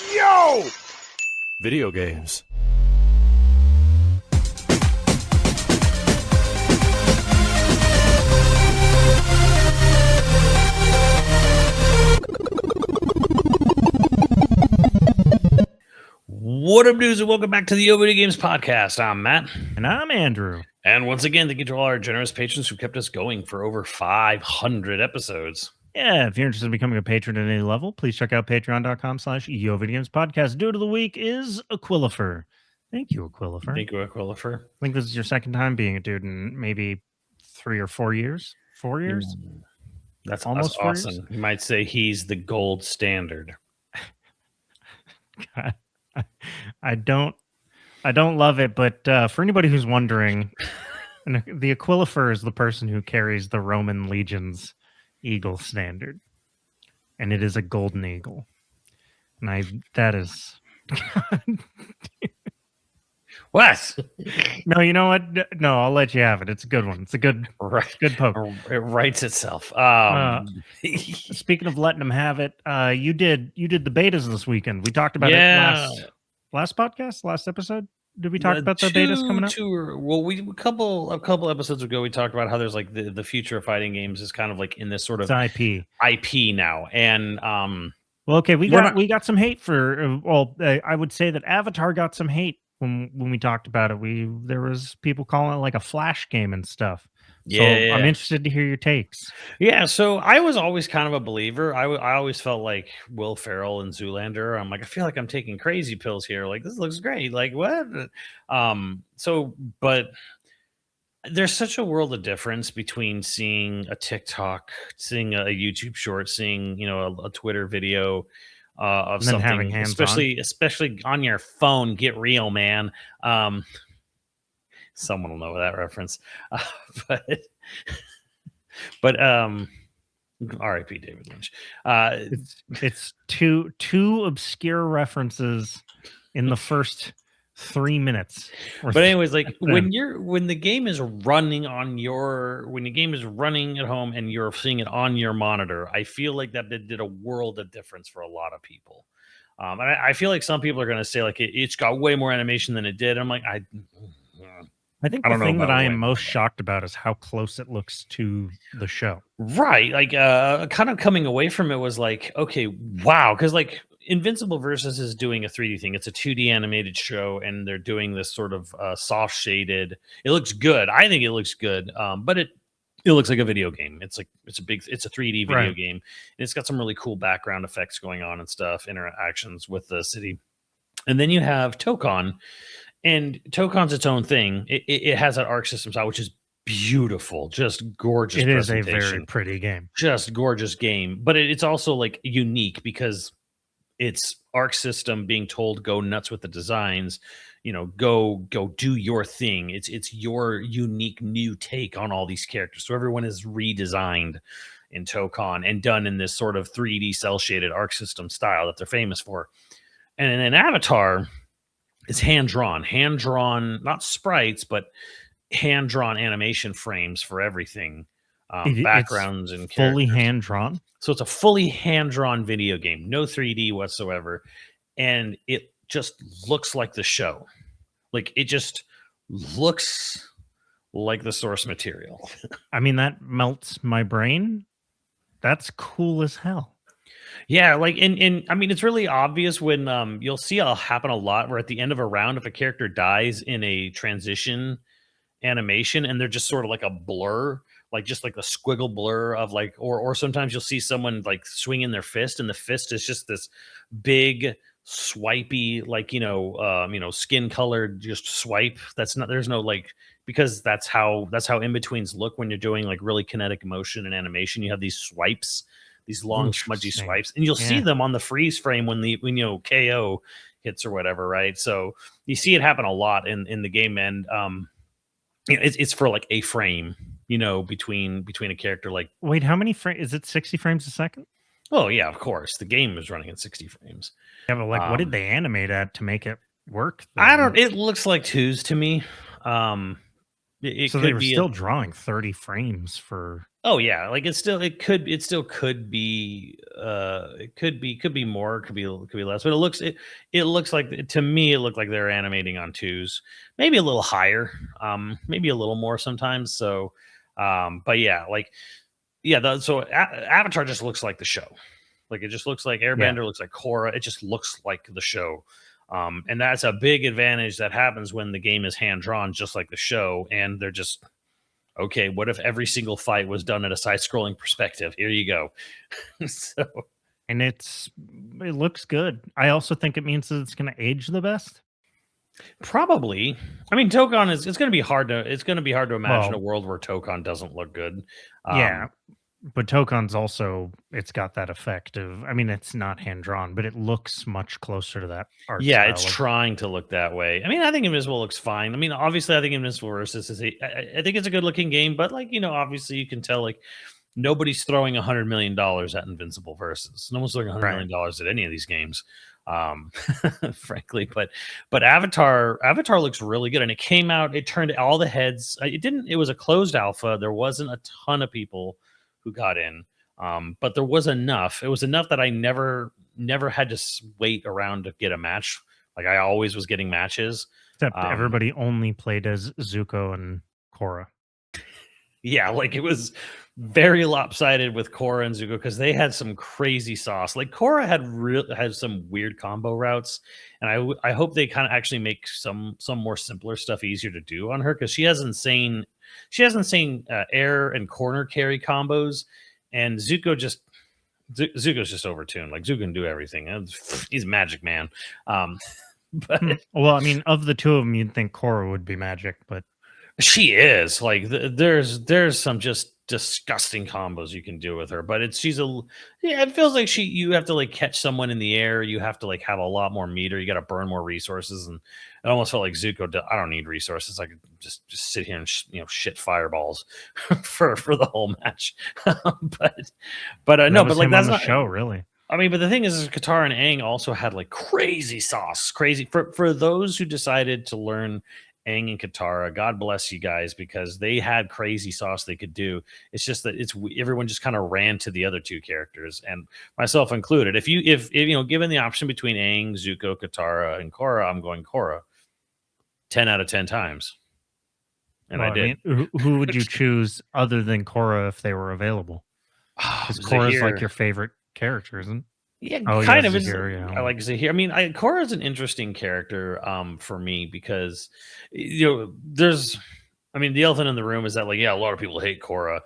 Yo! Video games. What up, dudes, and welcome back to the YoVideogames podcast. I'm Matt. And I'm Andrew. And once again, thank you to all our generous patrons who kept us going for over 500 episodes. Yeah, if you're interested in becoming a patron at any level, please check out patreon.com/YoVideogames podcast. Dude of the week is Aquilifer. Thank you, Aquilifer. Thank you, Aquilifer. I think this is your second time being a dude in maybe 3 or 4 years. 4 years? That's almost awesome. 4 years? You might say he's the gold standard. I don't love it, but for anybody who's wondering, the Aquilifer is the person who carries the Roman legion's eagle standard, and it is a golden eagle. And that is What? no, you know what? No, I'll let you have it. It's a good one. It's a good poke. It writes itself. Speaking of letting them have it, you did the betas this weekend. We talked about it last podcast, last episode. Did we talk about the betas coming up? Well, a couple episodes ago, we talked about how there's like the future of fighting games is kind of like in this sort of IP now, and well, okay, we got some hate for. I would say that Avatar got some hate when we talked about it. There was people calling it like a Flash game and stuff. So I'm interested to hear your takes. Yeah, so I was always kind of a believer. I always felt like Will Ferrell and Zoolander. I'm like, I feel like I'm taking crazy pills here. Like, this looks great. Like, what? But there's such a world of difference between seeing a TikTok, seeing a YouTube short, seeing a Twitter video of something, having especially on your phone. Get real, man. Someone will know that reference, but R.I.P. David Lynch. It's two obscure references in the first 3 minutes. But anyways, like when the game is running at home and you're seeing it on your monitor, I feel like that did a world of difference for a lot of people. And I feel like some people are going to say like it's got way more animation than it did. I'm like, I think the thing that I am most shocked about is how close it looks to the show. Right. Like kind of coming away from it was like, okay, wow. Because like Invincible Versus is doing a 3D thing. It's a 2D animated show, and they're doing this sort of soft shaded. It looks good. I think it looks good. But it looks like a video game. It's a 3D video game. And it's got some really cool background effects going on and stuff, interactions with the city. And then you have Tokon. And Tokon's its own thing. It has that arc system style, which is beautiful, just gorgeous. It is a very pretty game, just gorgeous game. But it's also like unique because it's arc system being told go nuts with the designs. Go do your thing. It's your unique new take on all these characters. So everyone is redesigned in Tokon and done in this sort of 3D cell shaded arc system style that they're famous for. And in Avatar, it's hand-drawn, not sprites, but hand-drawn animation frames for everything, backgrounds and characters. Fully hand-drawn? So it's a fully hand-drawn video game, no 3D whatsoever, and it just looks like the show. Like, it just looks like the source material. I mean, that melts my brain. That's cool as hell. Yeah, like and I mean, it's really obvious when you'll see it'll happen a lot where at the end of a round, if a character dies in a transition animation and they're just sort of like a blur, like just like a squiggle blur of like, or sometimes you'll see someone like swinging their fist, and the fist is just this big swipey, like skin colored just swipe. There's no like, because that's how in-betweens look when you're doing like really kinetic motion and animation. You have these swipes, these long smudgy swipes, and you'll see them on the freeze frame when KO hits or whatever, right? So you see it happen a lot in the game, and it's for like a frame, between a character. Like, wait, how many frames? Is it 60 frames a second? Oh yeah, of course. The game is running at 60 frames. Yeah, but like, what did they animate at to make it work? It looks like 2s to me. So they were still drawing 30 frames for. Oh yeah, like it still could be could be more, could be less, but it looks like, to me it looked like they're animating on twos, maybe a little higher, maybe a little more sometimes. So but yeah, like yeah, Avatar just looks like the show. Like it just looks like Yeah. Airbender, looks like Korra. It just looks like the show. And that's a big advantage that happens when the game is hand drawn, just like the show. And they're just okay. What if every single fight was done at a side scrolling perspective? Here you go. So And it looks good. I also think it means that it's going to age the best. probably, I mean, Tokon is it's going to be hard to imagine a Well, world where Tokon doesn't look good. yeah, Um, but Tokon's also it's got that effect of I mean it's not hand drawn, but it looks much closer to that art Yeah, it's style of trying to look that way. I mean, I think Invisible looks fine. I mean, obviously, I think Invincible Versus is I think it's a good looking game, but like obviously, you can tell like nobody's throwing $100 million at Invincible Versus. No one's throwing $100 million at any of these games, um, frankly. But Avatar looks really good, and it came out. It turned all the heads. It didn't. It was a closed alpha. There wasn't a ton of people who got in. But there was enough. It was enough that I never had to wait around to get a match. Like I always was getting matches. except Um, everybody only played as Zuko and Korra. yeah, like it was very lopsided with Korra and Zuko because they had some crazy sauce. Like Korra had some weird combo routes, and I hope they kind of actually make some more simpler stuff easier to do on her because she has insane air and corner carry combos, and Zuko's just overtuned. Like Zuko can do everything. He's Magic Man. Um, but Well, I mean, of the two of them, you'd think Korra would be magic, but she is like there's some just disgusting combos you can do with her. But yeah, it feels like you have to like catch someone in the air. You have to like have a lot more meter. You got to burn more resources, and it almost felt like Zuko. I don't need resources. I could just sit here and shit fireballs for the whole match. But no, that but was like him on that's the not. show, really. I mean, but the thing is Katara and Aang also had like crazy sauce, crazy for those who decided to learn Aang and Katara. God bless you guys because they had crazy sauce they could do. It's just that everyone just kind of ran to the other two characters, and myself included. If given the option between Aang, Zuko, Katara, and Korra, I'm going Korra 10 out of 10 times, and Well, I I did. mean, who would you choose other than Korra if they were available? Because Korra's like Zahir. your favorite character, isn't? Yeah, Oh, kind yes, of. Zahir, I yeah. like Zahir. I mean, Korra is an interesting character for me because I mean, the elephant in the room is that like, yeah, a lot of people hate Korra.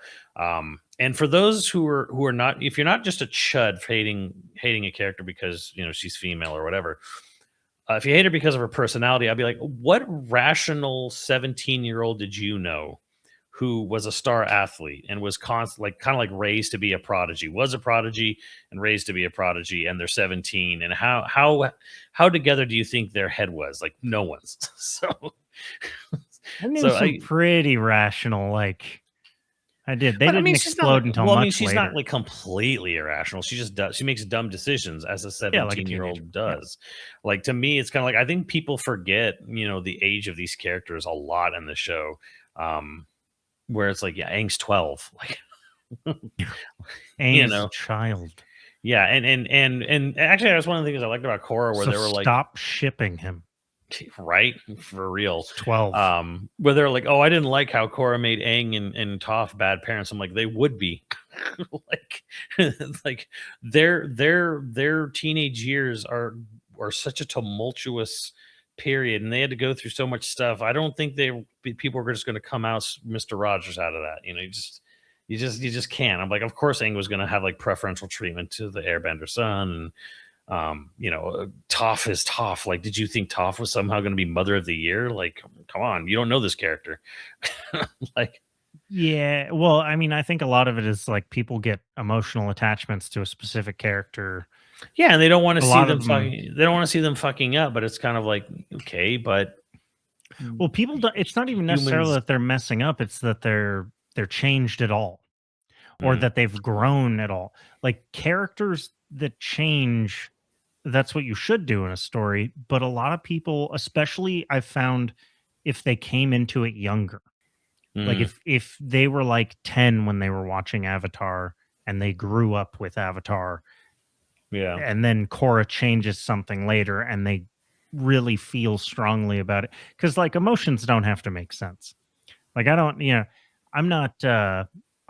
And for those who are not, if you're not just a chud for hating a character because she's female or whatever, if you hate her because of her personality, I'd be like, what rational 17-year-old did you know who was a star athlete and was kind of like raised to be a prodigy, was a prodigy and raised to be a prodigy, and they're 17? And how together do you think their head was? Like no one's. So I knew so some pretty rational, like I did. They but I didn't mean, she's not explode until well, I mean, much she's not later. like completely irrational. She just does. She makes dumb decisions as a Yeah, like a 17-year-old teenager. Yeah. does. Like to me, it's kind of like I think people forget, the age of these characters a lot in the show. Where it's like, yeah, Aang's 12. Like, you Aang's a know, child. yeah, and actually that's one of the things I liked about Korra where So they were like, stop shipping him. right, for real. He's 12. Where they're like, oh, I didn't like how Korra made Aang and Toph bad parents. I'm like, they would be. like like their teenage years are such a tumultuous period, and they had to go through so much stuff. I don't think people were just going to come out Mr. Rogers out of that. You just can't. I'm like, of course Aang was going to have like preferential treatment to the Airbender son, and Toph is Toph. Like, did you think Toph was somehow going to be Mother of the Year? Like, come on, you don't know this character. Like, Yeah, well, I mean, I think a lot of it is like people get emotional attachments to a specific character. yeah, and they don't want to A see lot them of them, fucking. They don't want to see them fucking up. But it's kind of like, okay, but well, people don't, it's not even necessarily humans. that they're messing up, it's that they're changed at all or Mm, that they've grown at all. Like characters that change, that's what you should do in a story, but a lot of people, especially I've found if they came into it younger, Like Mm, if they were like 10 when they were watching Avatar and they grew up with Avatar, yeah. and then Korra changes something later and they really feel strongly about it, because like emotions don't have to make sense. Like I don't, I'm not I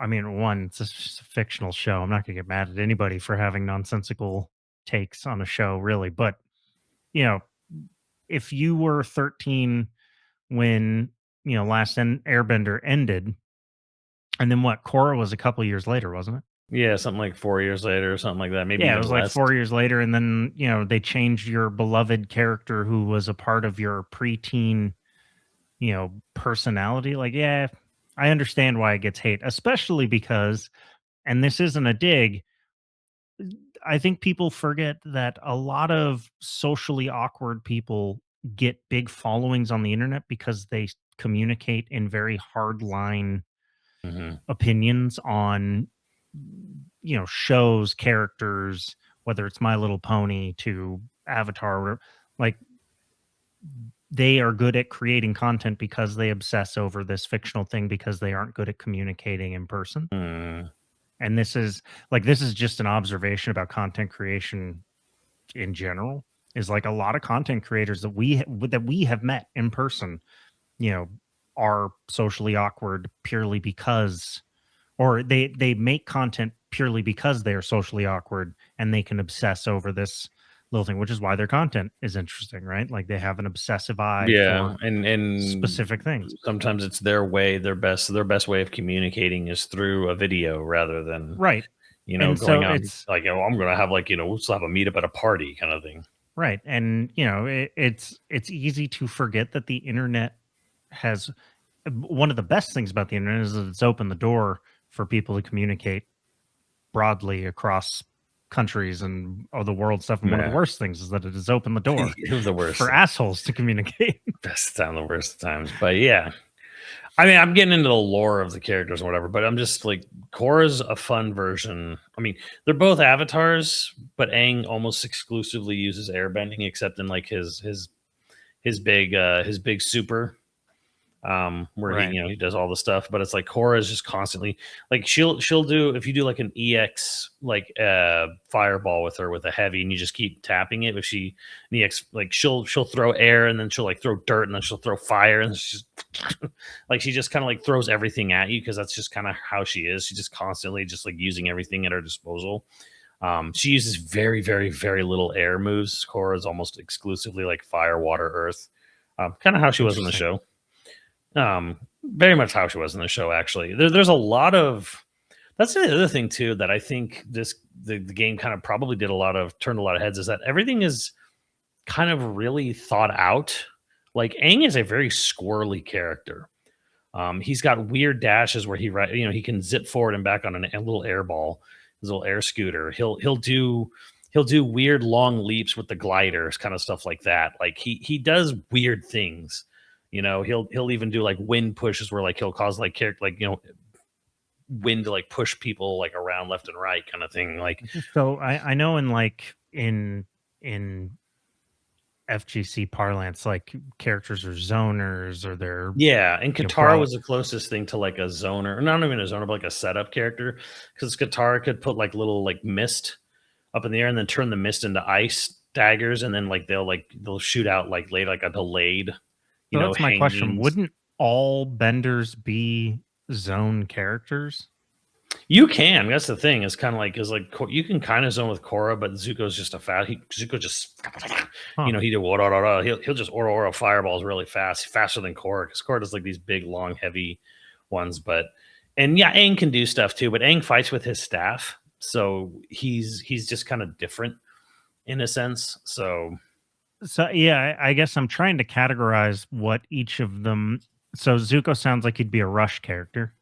mean, one, it's just a fictional show. I'm not gonna get mad at anybody for having nonsensical takes on a show, really. But you know, if you were 13 when Last Airbender ended, and then what, Korra was a couple years later, wasn't it? Yeah, something like 4 years later or something like that, maybe Yeah, it even was like less. 4 years later, and then they changed your beloved character who was a part of your preteen personality. Like, yeah, I understand why it gets hate, especially because, and this isn't a dig, I think people forget that a lot of socially awkward people get big followings on the internet because they communicate in very hard line Mhm. opinions on shows, characters, whether it's My Little Pony to Avatar, like they are good at creating content because they obsess over this fictional thing because they aren't good at communicating in person. Mm. And this is just an observation about content creation in general, is like a lot of content creators that we have met in person, you know, are socially awkward purely because, or they make content purely because they are socially awkward and they can obsess over this little thing, which is why their content is interesting, right? Like they have an obsessive eye for Yeah, and specific things. sometimes it's their way, their best way of communicating is through a video rather than, Right. And going so out it's like, "Oh, I'm gonna have, like, we'll just have a meetup at a party," kinda thing. right. And it's easy to forget that the internet has, one of the best things about the internet is that it's opened the door for people to communicate broadly across countries and the world stuff. And one of the Yeah. worst things is that it has opened the door It was the worst. for assholes to communicate. Best time, the worst times, but yeah. I mean, I'm getting into the lore of the characters or whatever, but I'm just like, Korra's a fun version. I mean, they're both avatars, but Aang almost exclusively uses airbending, except in like his big super, where he Right. he does all the stuff. But it's like Korra is just constantly like, she'll do, if you do like an EX like fireball with her with a heavy and you just keep tapping it, if she an EX, like she'll throw air and then she'll like throw dirt and then she'll throw fire and she's like, she just kind of like throws everything at you because that's just kind of how she is. She's just constantly just like using everything at her disposal. She uses very, very, very little air moves. Korra is almost exclusively like fire, water, earth. Kind of how she was in the Interesting. show. Very much how she was in the show. Actually, there's a lot of, that's the other thing too that I think the game kind of probably turned a lot of heads, is that everything is kind of really thought out. Like Aang is a very squirrely character. He's got weird dashes where he can zip forward and back on a little air ball, his little air scooter. He'll do weird long leaps with the gliders, kind of stuff like that. Like he does weird things. He'll even do like wind pushes where like he'll cause like character like wind to like push people like around left and right, kind of thing. Like, So I know in like in FGC parlance, like characters are zoners or they're yeah, and Katara probably. was the closest thing to like a zoner, not even a zoner, but like a setup character, because Katara could put like little like mist up in the air and then turn the mist into ice daggers, and then like they'll shoot out like later like a delayed, So that's my question. hangings. Wouldn't all benders be zone characters? You can. That's the thing. It's kind of like, you can kind of zone with Korra, but Zuko's just a fat. Zuko just, Huh. he did he'll just aura fireballs really fast, faster than Korra, because Korra does like these big, long, heavy ones. And yeah, Aang can do stuff too, but Aang fights with his staff, so he's just kind of different in a sense. So So yeah, I guess I'm trying to categorize what each of them. So Zuko sounds like he'd be a Rush character.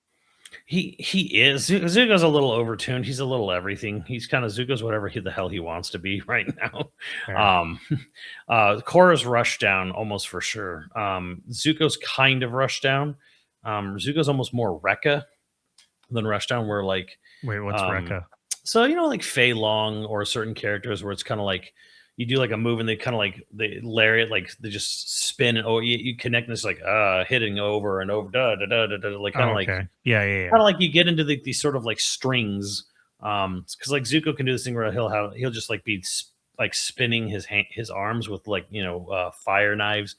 he is, Zuko's a little overtuned. He's a little everything. He's kind of Zuko's whatever the hell he wants to be right now. Fair. Korra's rushed down almost for sure. Zuko's kind of rushed down. Zuko's almost more Rekka than rushed down. Where like, Wait, what's um, Rekka? so like Fei Long or certain characters where it's kind of like you do like a move and they kind of like they lariat, like they just spin and you connect this like hitting over and over, like Oh, okay. Yeah, yeah, yeah. like you get into these sort of like strings. Because like Zuko can do this thing where he'll just like be like spinning his arms with like fire knives,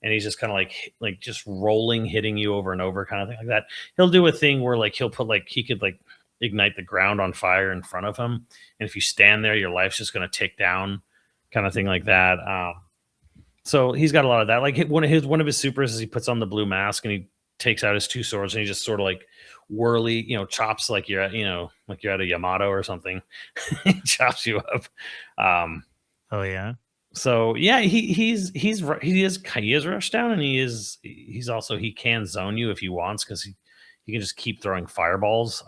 and he's just kind of like just rolling, hitting you over and over, kind of thing like that. He'll do a thing where like he'll put like he could like ignite the ground on fire in front of him, and if you stand there, your life's just going to tick down, kind of thing like that. So he's got a lot of that. Like one of his supers is he puts on the blue mask and he takes out his two swords and he just sort of like whirly, chops like you're at, like you're at a Yamato or something. He chops you up. Oh yeah. So yeah, he is rushed down, and he's also he can zone you if he wants, because he can just keep throwing fireballs.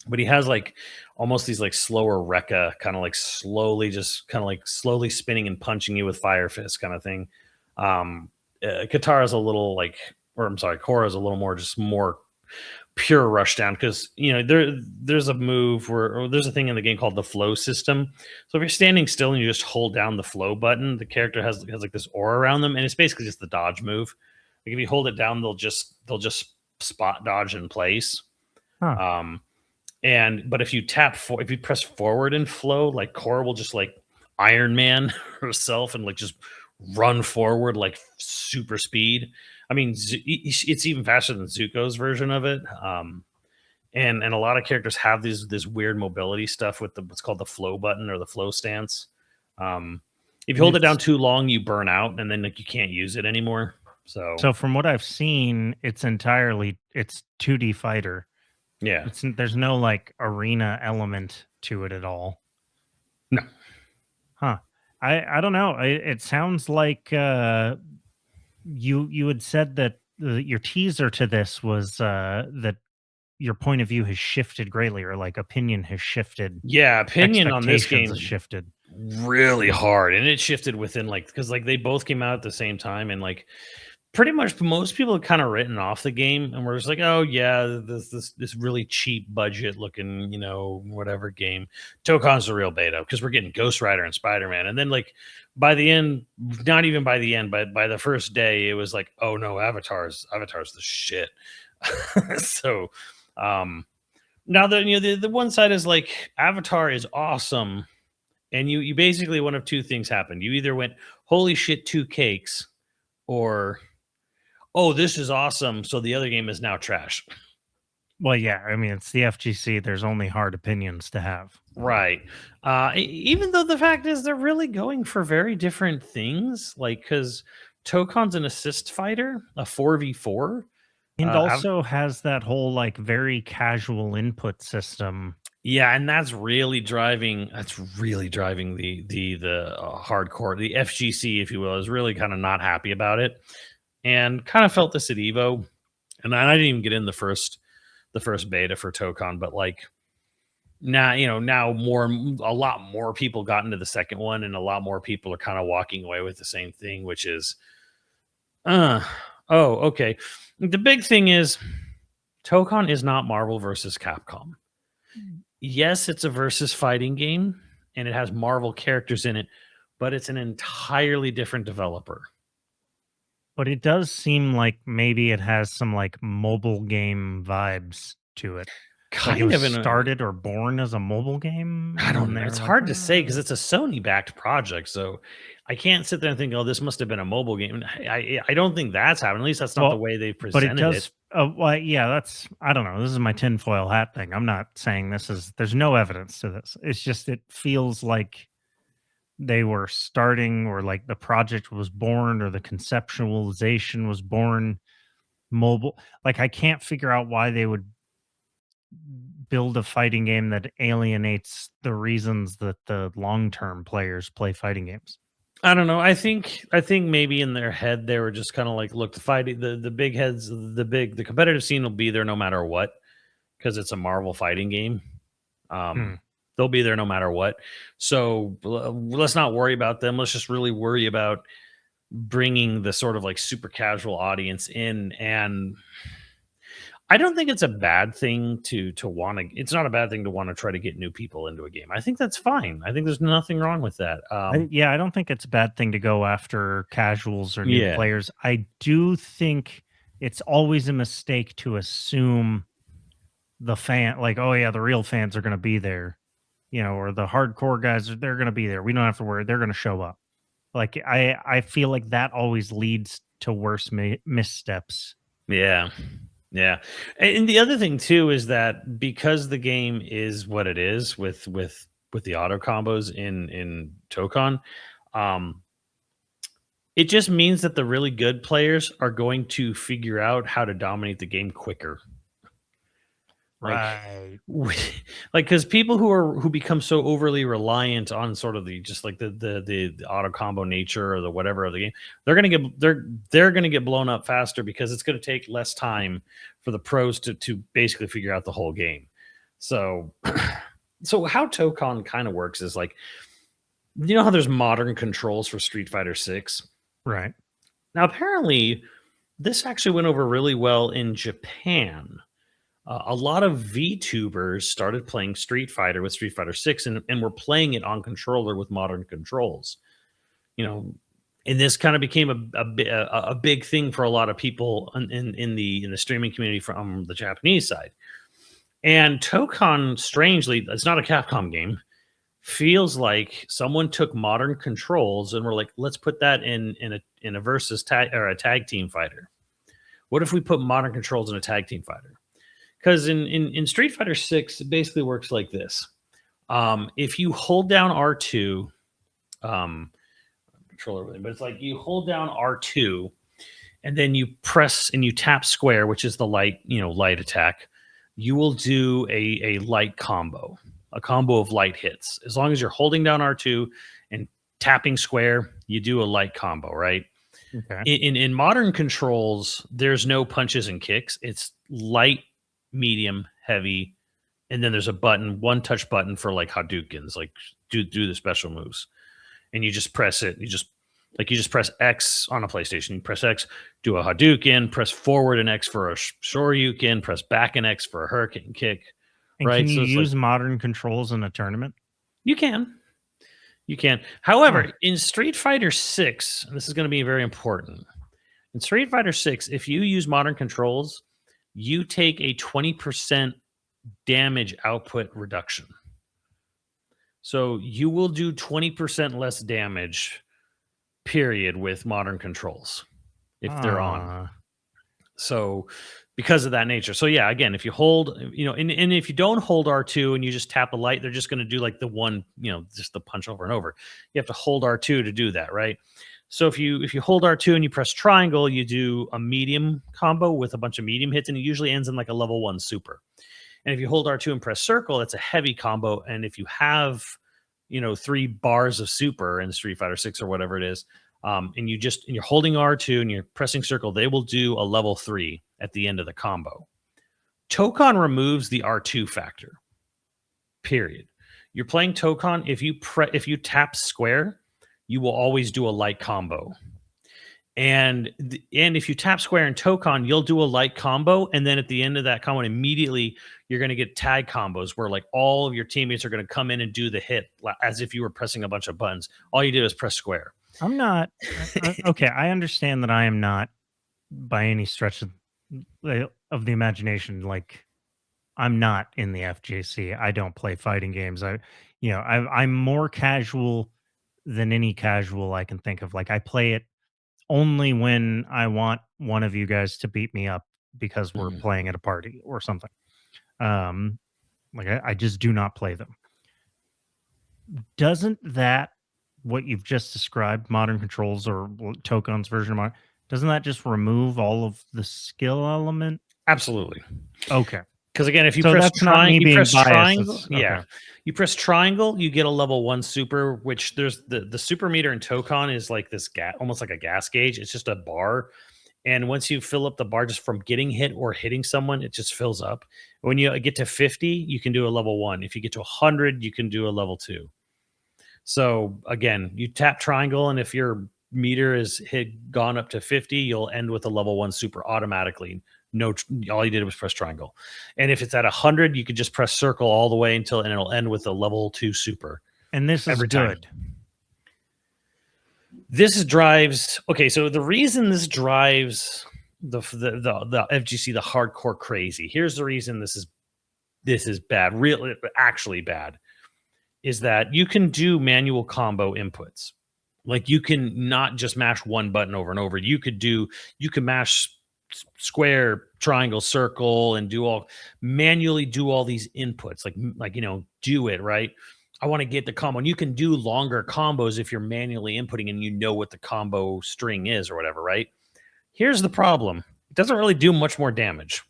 But he has like almost these like slower Rekka, kind of like slowly spinning and punching you with fire fist kind of thing. Katara's a little like, or I'm sorry, Korra's a little more pure rush down, because there's a move or there's a thing in the game called the flow system. So if you're standing still and you just hold down the flow button, the character has like this aura around them, and it's basically just the dodge move. Like if you hold it down, they'll just spot dodge in place. Huh. But if you if you press forward and flow, like Korra will just like Iron Man herself and like just run forward like super speed. I mean, it's even faster than Zuko's version of it. And a lot of characters have this weird mobility stuff with what's called the flow button or the flow stance. If you hold it down too long, you burn out, and then like you can't use it anymore. So from what I've seen, it's 2D fighter. yeah, There's no like arena element to it at all. No. Huh. I don't know. It sounds like you had said that your teaser to this was that your point of view has shifted greatly, or like opinion has shifted. Yeah, opinion on this game has shifted really hard, and it shifted within like, because like they both came out at the same time, and like pretty much most people have kind of written off the game, and we're just like, oh yeah, this really cheap budget looking, whatever game. Tokon's the real beta, because we're getting Ghost Rider and Spider-Man, and then like by the end, not even by the end, but by the first day, it was like, oh no, Avatar's the shit. So now the one side is like, Avatar is awesome, and you basically, one of two things happened. You either went, holy shit, two cakes, or oh, this is awesome, so the other game is now trash. Well, yeah, I mean, it's the FGC. There's only hard opinions to have. Right. Even though the fact is they're really going for very different things, like, because Tokon's an assist fighter, a 4v4. And also has that whole like very casual input system. Yeah, and that's really driving the hardcore, the FGC, if you will, is really kind of not happy about it, and kind of felt this at Evo. And I didn't even get in the first beta for Tokon, but like now, a lot more people got into the second one, and a lot more people are kind of walking away with the same thing, which is, oh, okay. The big thing is Tokon is not Marvel versus Capcom. Yes, it's a versus fighting game, and it has Marvel characters in it, but it's an entirely different developer. But it does seem like maybe it has some like mobile game vibes to it. Kind like it of was started or born as a mobile game. I don't know. It's hard to say, because it's a Sony-backed project, so I can't sit there and think, "Oh, this must have been a mobile game." I don't think that's happened. At least that's not the way they presented it. But it does. Well, yeah, that's. I don't know. This is my tinfoil hat thing. I'm not saying this is. There's no evidence to this. It's just it feels like they were starting, or like the project was born, or the conceptualization was born mobile. Like I can't figure out why they would build a fighting game that alienates the reasons that the long-term players play fighting games. I don't know. I think maybe in their head they were just kind of like, look, the big heads, the competitive scene will be there no matter what, because it's a Marvel fighting game. They'll be there no matter what. So let's not worry about them. Let's just really worry about bringing the sort of like super casual audience in. And I don't think it's a bad thing to want to. It's not a bad thing to want to try to get new people into a game. I think that's fine. I think there's nothing wrong with that. I don't think it's a bad thing to go after casuals or new Yeah. players. I do think it's always a mistake to assume the fan, like, oh yeah, the real fans are going to be there, or the hardcore guys, they're going to be there. We don't have to worry; they're going to show up. Like I feel like that always leads to worse missteps. Yeah. Yeah. And the other thing too is that because the game is what it is with the auto combos in Tokon, um, it just means that the really good players are going to figure out how to dominate the game quicker. Like, Right. like because people who become so overly reliant on sort of the just like the auto combo nature or the whatever of the game, they're gonna get blown up faster because it's gonna take less time for the pros to basically figure out the whole game. So so how Tokon kind of works is like, you know how there's modern controls for Street Fighter 6? Right. Now apparently this actually went over really well in Japan. A lot of VTubers started playing Street Fighter with Street Fighter 6 and were playing it on controller with modern controls. You know, and this kind of became a big thing for a lot of people in the streaming community from the Japanese side. And Tokon, strangely, it's not a Capcom game. Feels like someone took modern controls and were like, let's put that in a versus tag or a tag team fighter. What if we put modern controls in a tag team fighter? Because in Street Fighter 6, it basically works like this. If you hold down R2, controller with it, but it's like you hold down R2 and then you press and you tap square, which is the light attack. You will do a light combo, a combo of light hits. As long as you're holding down R2 and tapping square, you do a light combo, right? Okay. In modern controls, there's no punches and kicks. It's light, medium, heavy, and then there's a button, one touch button for like Hadoukens, like do the special moves. And you just press it. You just press X on a PlayStation. You press X, do a Hadouken, press forward and X for a Shoryuken, press back and X for a Hurricane kick. And right? can you So it's use modern controls in a tournament? You can. You can. However, Huh. in Street Fighter 6, and this is going to be very important. In Street Fighter 6, if you use modern controls, you take a 20% damage output reduction. So you will do 20% less damage, period, with modern controls if they're on. So because of that nature. So yeah, again, if you hold, and if you don't hold R2 and you just tap a light, they're just going to do like the one, just the punch over and over. You have to hold R2 to do that, right? So if you hold R2 and you press triangle, you do a medium combo with a bunch of medium hits, and it usually ends in like a level 1 super. And if you hold R2 and press circle, it's a heavy combo. And if you have, 3 bars of super in Street Fighter 6 or whatever it is, and you're holding R2 and you're pressing circle, they will do a level 3 at the end of the combo. Tokon removes the R2 factor. Period. You're playing Tokon. If you tap square, you will always do a light combo. And if you tap square in Tokon, you'll do a light combo, and then at the end of that combo, immediately you're going to get tag combos where like all of your teammates are going to come in and do the hit as if you were pressing a bunch of buttons. All you do is press square. I'm not okay. I understand that I am not by any stretch of the imagination. Like, I'm not in the FJC. I don't play fighting games. I'm more casual than any casual I can think of. Like, I play it only when I want one of you guys to beat me up because we're playing at a party or something. Like I just do not play them. Doesn't that, what you've just described, modern controls or Tokon's version of modern, doesn't that just remove all of the skill element? Absolutely. Okay. Because again, if you So press that's not me being biased. triangle, Okay. yeah, you press triangle, you get a level 1 super. Which there's the super meter in Tokon is like this almost like a gas gauge. It's just a bar, and once you fill up the bar just from getting hit or hitting someone, it just fills up. When you get to 50, you can do a level 1. If you get to 100, you can do a level 2. So again, you tap triangle, and if your meter is gone up to 50, you'll end with a level 1 super automatically. All you did was press triangle. And if it's at 100, you could just press circle all the way and it'll end with a level 2 super. And this is every time. good. This drives. Okay, so the reason this drives the FGC, the hardcore crazy. Here's the reason this is bad. Really, actually bad, is that you can do manual combo inputs. Like you can not just mash one button over and over. You can mash square, triangle, circle, and manually do all these inputs. Like do it right. I want to get the combo. And you can do longer combos if you're manually inputting and you know what the combo string is or whatever, right? Here's the problem. It doesn't really do much more damage.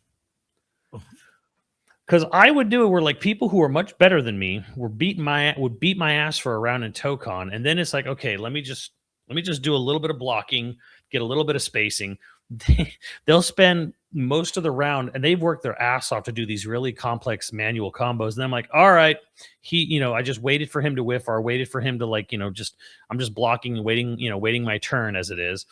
Because I would do it where like people who are much better than me would beat my ass for a round in Tokon, and then it's like, okay, let me just do a little bit of blocking, get a little bit of spacing. They'll spend most of the round, and they've worked their ass off to do these really complex manual combos. And I'm like, all right, I just waited for him to whiff, or waited for him to I'm just blocking and waiting my turn as it is.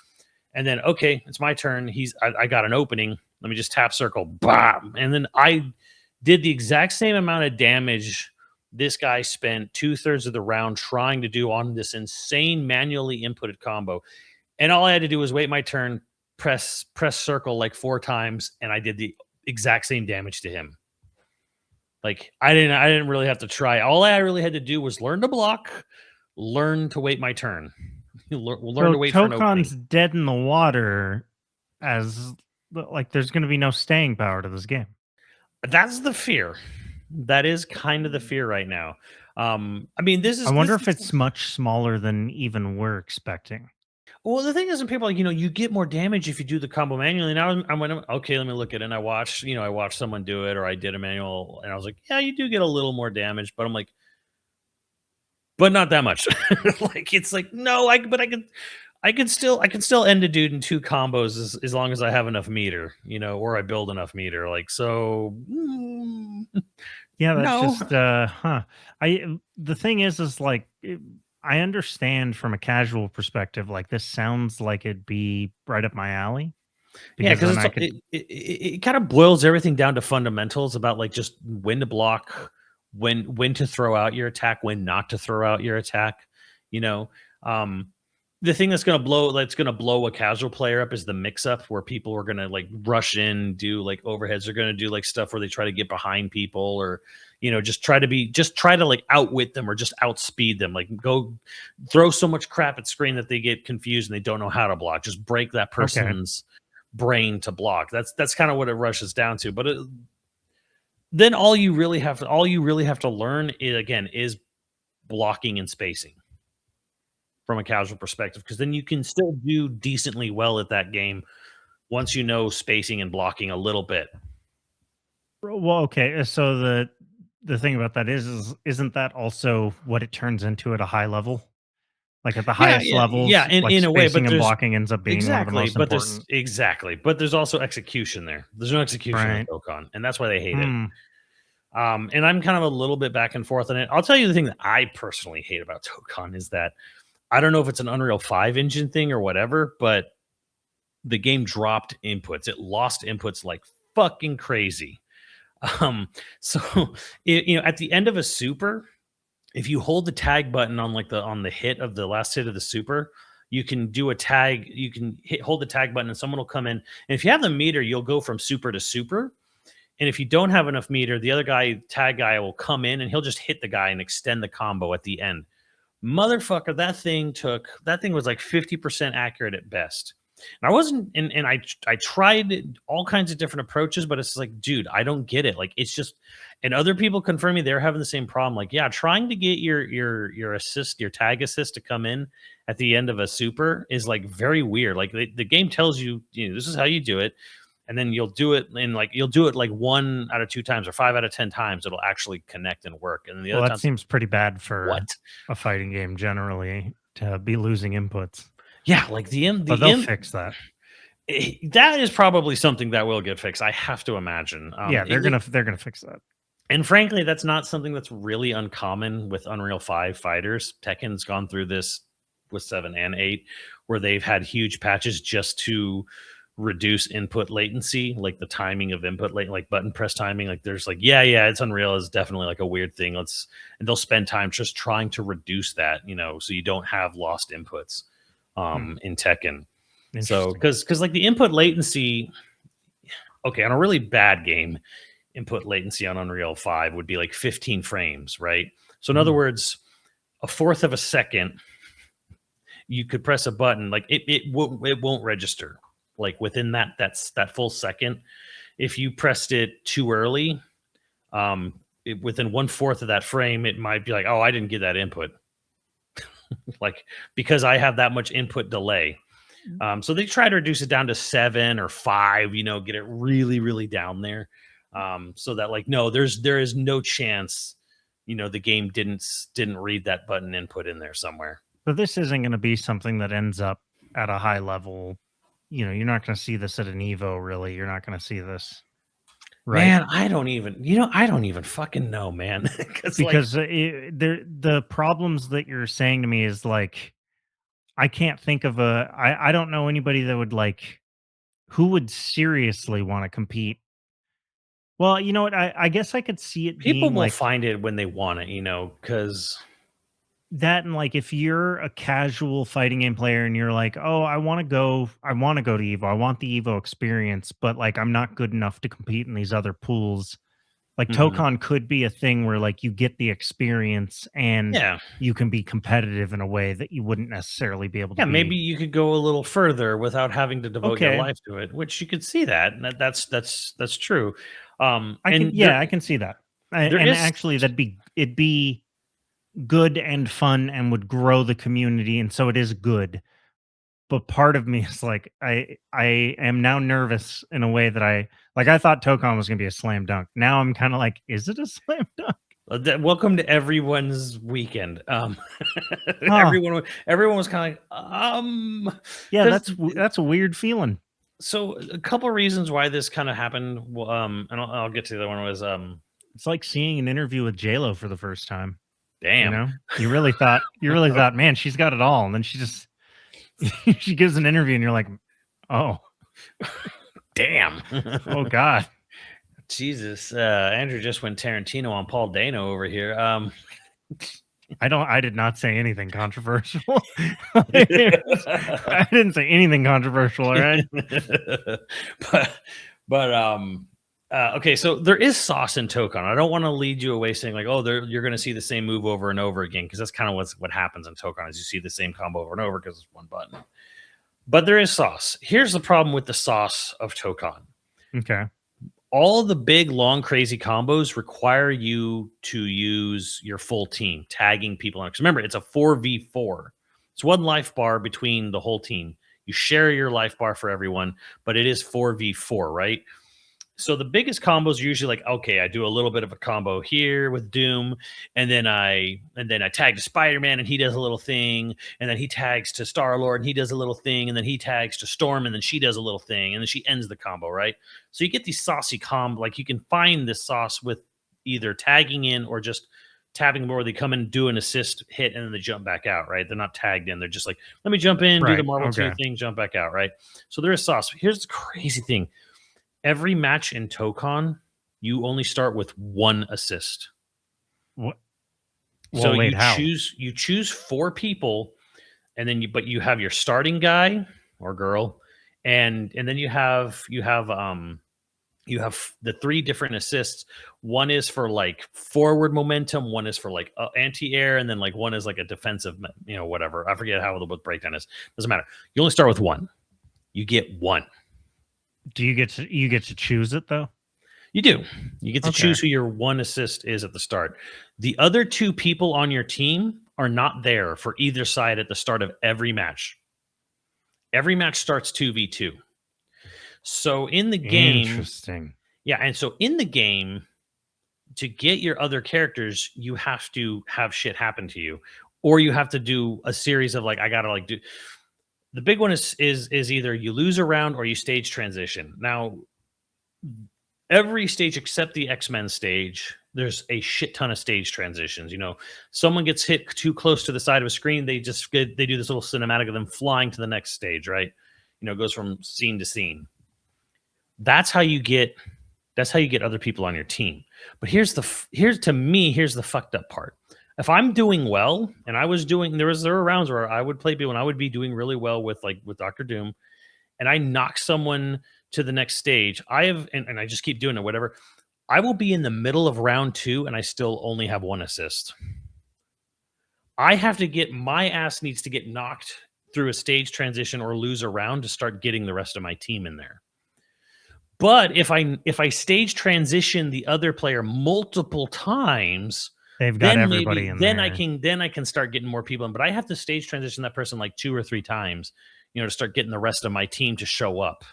And then, okay, it's my turn. I got an opening. Let me just tap circle, bam. And then I did the exact same amount of damage this guy spent 2/3 of the round trying to do on this insane manually inputted combo. And all I had to do was wait my turn, press circle like 4 times, and I did the exact same damage to him. Like I didn't really have to try. All I really had to do was learn to block, learn to wait my turn. Learn to wait for an opening. Tokon's dead in the water, as like there's going to be no staying power to this game. That's the fear. That is kind of the fear right now. I wonder if it's much smaller than even we're expecting. Well, the thing is, people are like, you get more damage if you do the combo manually. Now I went, okay, let me look at it. And I watched someone do it, or I did a manual, and I was like, yeah, you do get a little more damage, but I'm like, but not that much. Like it's like, no, I can still end a dude in 2 combos as long as I have enough meter, or I build enough meter. Like, so yeah, that's just the thing is like I understand from a casual perspective, like this sounds like it'd be right up my alley. Yeah, because it kind of boils everything down to fundamentals about like just when to block, when to throw out your attack, when not to throw out your attack. The thing that's gonna blow a casual player up is the mix-up, where people are gonna like rush in, do like overheads. They're gonna do like stuff where they try to get behind people, or just try to like outwit them or just outspeed them. Like go throw so much crap at screen that they get confused and they don't know how to block. Just break that person's brain to block. That's kind of what it rushes down to. But then all you really have to learn is blocking and spacing from a casual perspective, because then you can still do decently well at that game once you know spacing and blocking a little bit. Well, okay, so the thing about that isn't that also what it turns into at a high level? Like at the highest levels, in a way, but and blocking ends up being one of the most important. But there's also execution there. There's no execution in Tokon, and that's why they hate it. And I'm kind of a little bit back and forth on it. I'll tell you the thing that I personally hate about Tokon is that I don't know if it's an Unreal 5 engine thing or whatever, but the game dropped inputs. It lost inputs like fucking crazy. So at the end of a super, if you hold the tag button on the hit of the last hit of the super, you can do a tag. You can hold the tag button and someone will come in. And if you have the meter, you'll go from super to super. And if you don't have enough meter, the other tag guy will come in and he'll just hit the guy and extend the combo at the end. Motherfucker, that thing was like 50% accurate at best. And I tried all kinds of different approaches, but it's like, dude, I don't get it. Like, it's just, and other people confirm me they're having the same problem. Like, yeah, trying to get your assist, your tag assist to come in at the end of a super is like very weird. Like the game tells you, this is how you do it. And then you'll do it like 1 out of 2 times or 5 out of 10 times. It'll actually connect and work. And the other that seems pretty bad for a fighting game generally, to be losing inputs. Yeah, like but they'll fix that. That is probably something that will get fixed. I have to imagine. They're gonna fix that. And frankly, that's not something that's really uncommon with Unreal 5 fighters. Tekken's gone through this with 7 and 8, where they've had huge patches just to reduce input latency, like the timing of input like button press timing. Like there's like, yeah, it's Unreal is definitely like a weird thing. And they'll spend time just trying to reduce that, so you don't have lost inputs in Tekken. So because like the input latency, okay, on a really bad game, input latency on Unreal 5 would be like 15 frames, right? So in other words, a fourth of a second, you could press a button, like it won't register. Like within that full second, if you pressed it too early, within 1/4 of that frame, it might be like, oh, I didn't get that input, like because I have that much input delay. So they try to reduce it down to 7 or 5, get it really, really down there, so that like there is no chance, the game didn't read that button input in there somewhere. So this isn't going to be something that ends up at a high level. You're not going to see this at an Evo, really. You're not going to see this, right? Man, I don't even fucking know, man. Because the problems that you're saying to me is like, I can't think of I don't know anybody that would like, who would seriously want to compete. Well, you know what? I guess I could see it people being will like find it when they want it, because that, and like if you're a casual fighting game player and you're like, oh, I want to go to Evo, I want the Evo experience, but like I'm not good enough to compete in these other pools. Like Tokon could be a thing where like you get the experience and you can be competitive in a way that you wouldn't necessarily be able to. Yeah, maybe you could go a little further without having to devote your life to it, which you could see that. And that's true. I can see that. Actually it'd be good and fun and would grow the community, and so it is good. But part of me is like, I am now nervous in a way that I thought Tokon was going to be a slam dunk. Now I'm kind of like, is it a slam dunk? Welcome to everyone's weekend. Everyone was kind of like, yeah, that's a weird feeling. So a couple of reasons why this kind of happened. And I'll get to the one was it's like seeing an interview with JLo for the first time. Damn, you really thought, man, she's got it all, and then she just she gives an interview, and you're like, oh, damn, oh god, Jesus. Andrew just went Tarantino on Paul Dano over here. I did not say anything controversial. I didn't say anything controversial, all right? Okay, so there is sauce in Tokon. I don't want to lead you away saying like, oh, you're going to see the same move over and over again, because that's kind of what happens in Tokon is you see the same combo over and over because it's one button. But there is sauce. Here's the problem with the sauce of Tokon. Okay. All the big, long, crazy combos require you to use your full team, tagging people. Because remember, it's a 4v4. It's one life bar between the whole team. You share your life bar for everyone, but it is 4v4, right? So the biggest combos are usually like, okay, I do a little bit of a combo here with Doom, and then I tag to Spider-Man and he does a little thing, and then he tags to Star-Lord and he does a little thing, and then he tags to Storm and then she does a little thing, and then she ends the combo, right? So you get these saucy like you can find this sauce with either tagging in or just tapping them where they come in, do an assist hit, and then they jump back out, right? They're not tagged in. They're just like, let me jump in, do the Marvel 2 thing, jump back out, right? So there is sauce. Here's the crazy thing. Every match in Tokon, you only start with one assist. What? Well, so you choose 4 people, and then you have your starting guy or girl, and then you have the 3 different assists. One is for like forward momentum, one is for like anti-air, and then like one is like a defensive, whatever. I forget how the breakdown is. Doesn't matter. You only start with one. You get one. Do you get to choose it though? You do. You get to choose who your one assist is at the start. The other 2 people on your team are not there for either side at the start of every match. Every match starts 2v2. So in the game, interesting. Yeah, and so in the game, to get your other characters, you have to have shit happen to you, or you have to do a series of like, I gotta like do. The big one is either you lose a round or you stage transition. Now, every stage except the X-Men stage, there's a shit ton of stage transitions. Someone gets hit too close to the side of a screen, they do this little cinematic of them flying to the next stage, right? It goes from scene to scene. That's how you get other people on your team. But here's the fucked up part. If I'm doing well, and there were rounds where I would play people and I would be doing really well with Dr. Doom, and I knock someone to the next stage. And I just keep doing it, whatever. I will be in the middle of round 2 and I still only have 1 assist. My ass needs to get knocked through a stage transition or lose a round to start getting the rest of my team in there. But if I stage transition the other player multiple times, they've got everybody in there. Then I can start getting more people in. But I have to stage transition that person like 2 or 3 times, to start getting the rest of my team to show up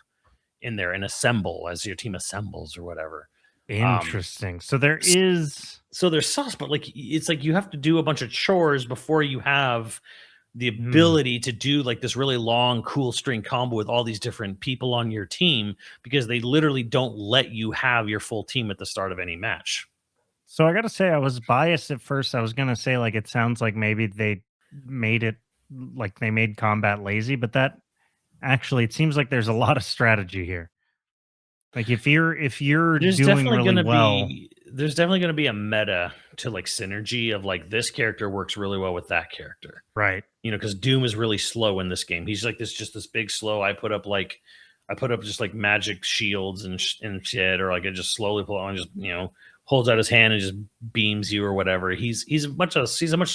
in there and assemble as your team assembles or whatever. Interesting. So there's sauce, but it's like you have to do a bunch of chores before you have the ability to do like this really long, cool string combo with all these different people on your team, because they literally don't let you have your full team at the start of any match. So I got to say, I was biased at first. I was going to say, like, it sounds like maybe they made combat lazy, but that actually, it seems like there's a lot of strategy here. Like if you're doing really well, there's definitely going to be a meta to like synergy of like this character works really well with that character, right? Because Doom is really slow in this game. He's like this big slow. I put up just like magic shields and shit, or like I just slowly pull on, just holds out his hand and just beams you or whatever. He's a much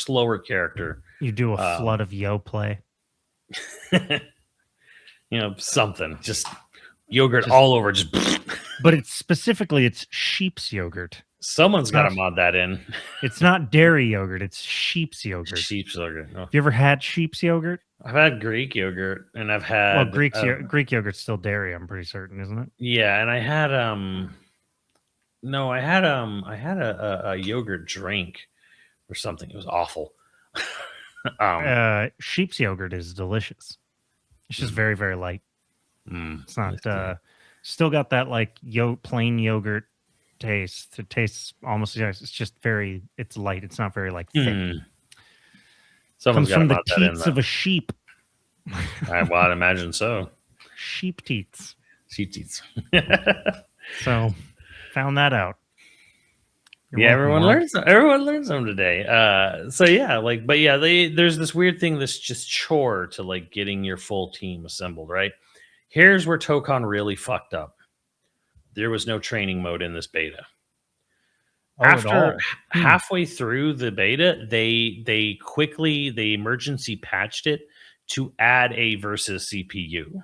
slower character. You do a flood of yo play, something just. Yogurt all over, just. But it's sheep's yogurt. Someone's got to mod that in. It's not dairy yogurt; it's sheep's yogurt. Sheep's yogurt. Oh. Have you ever had sheep's yogurt? I've had Greek yogurt, and I've had Greek yogurt's still dairy. I'm pretty certain, isn't it? Yeah, and I had I had a yogurt drink or something. It was awful. Sheep's yogurt is delicious. It's just very, very light. It's not still got that like plain yogurt taste. It tastes almost, it's just it's light. It's not very like thick. Someone's comes from the teats of a sheep. I'd imagine so. Sheep teats. So found that out. Everyone learns them today. There's this weird thing, this just chore to like getting your full team assembled, right? Here's where Tokon really fucked up. There was no training mode in this beta. After halfway through the beta, they emergency patched it to add a versus CPU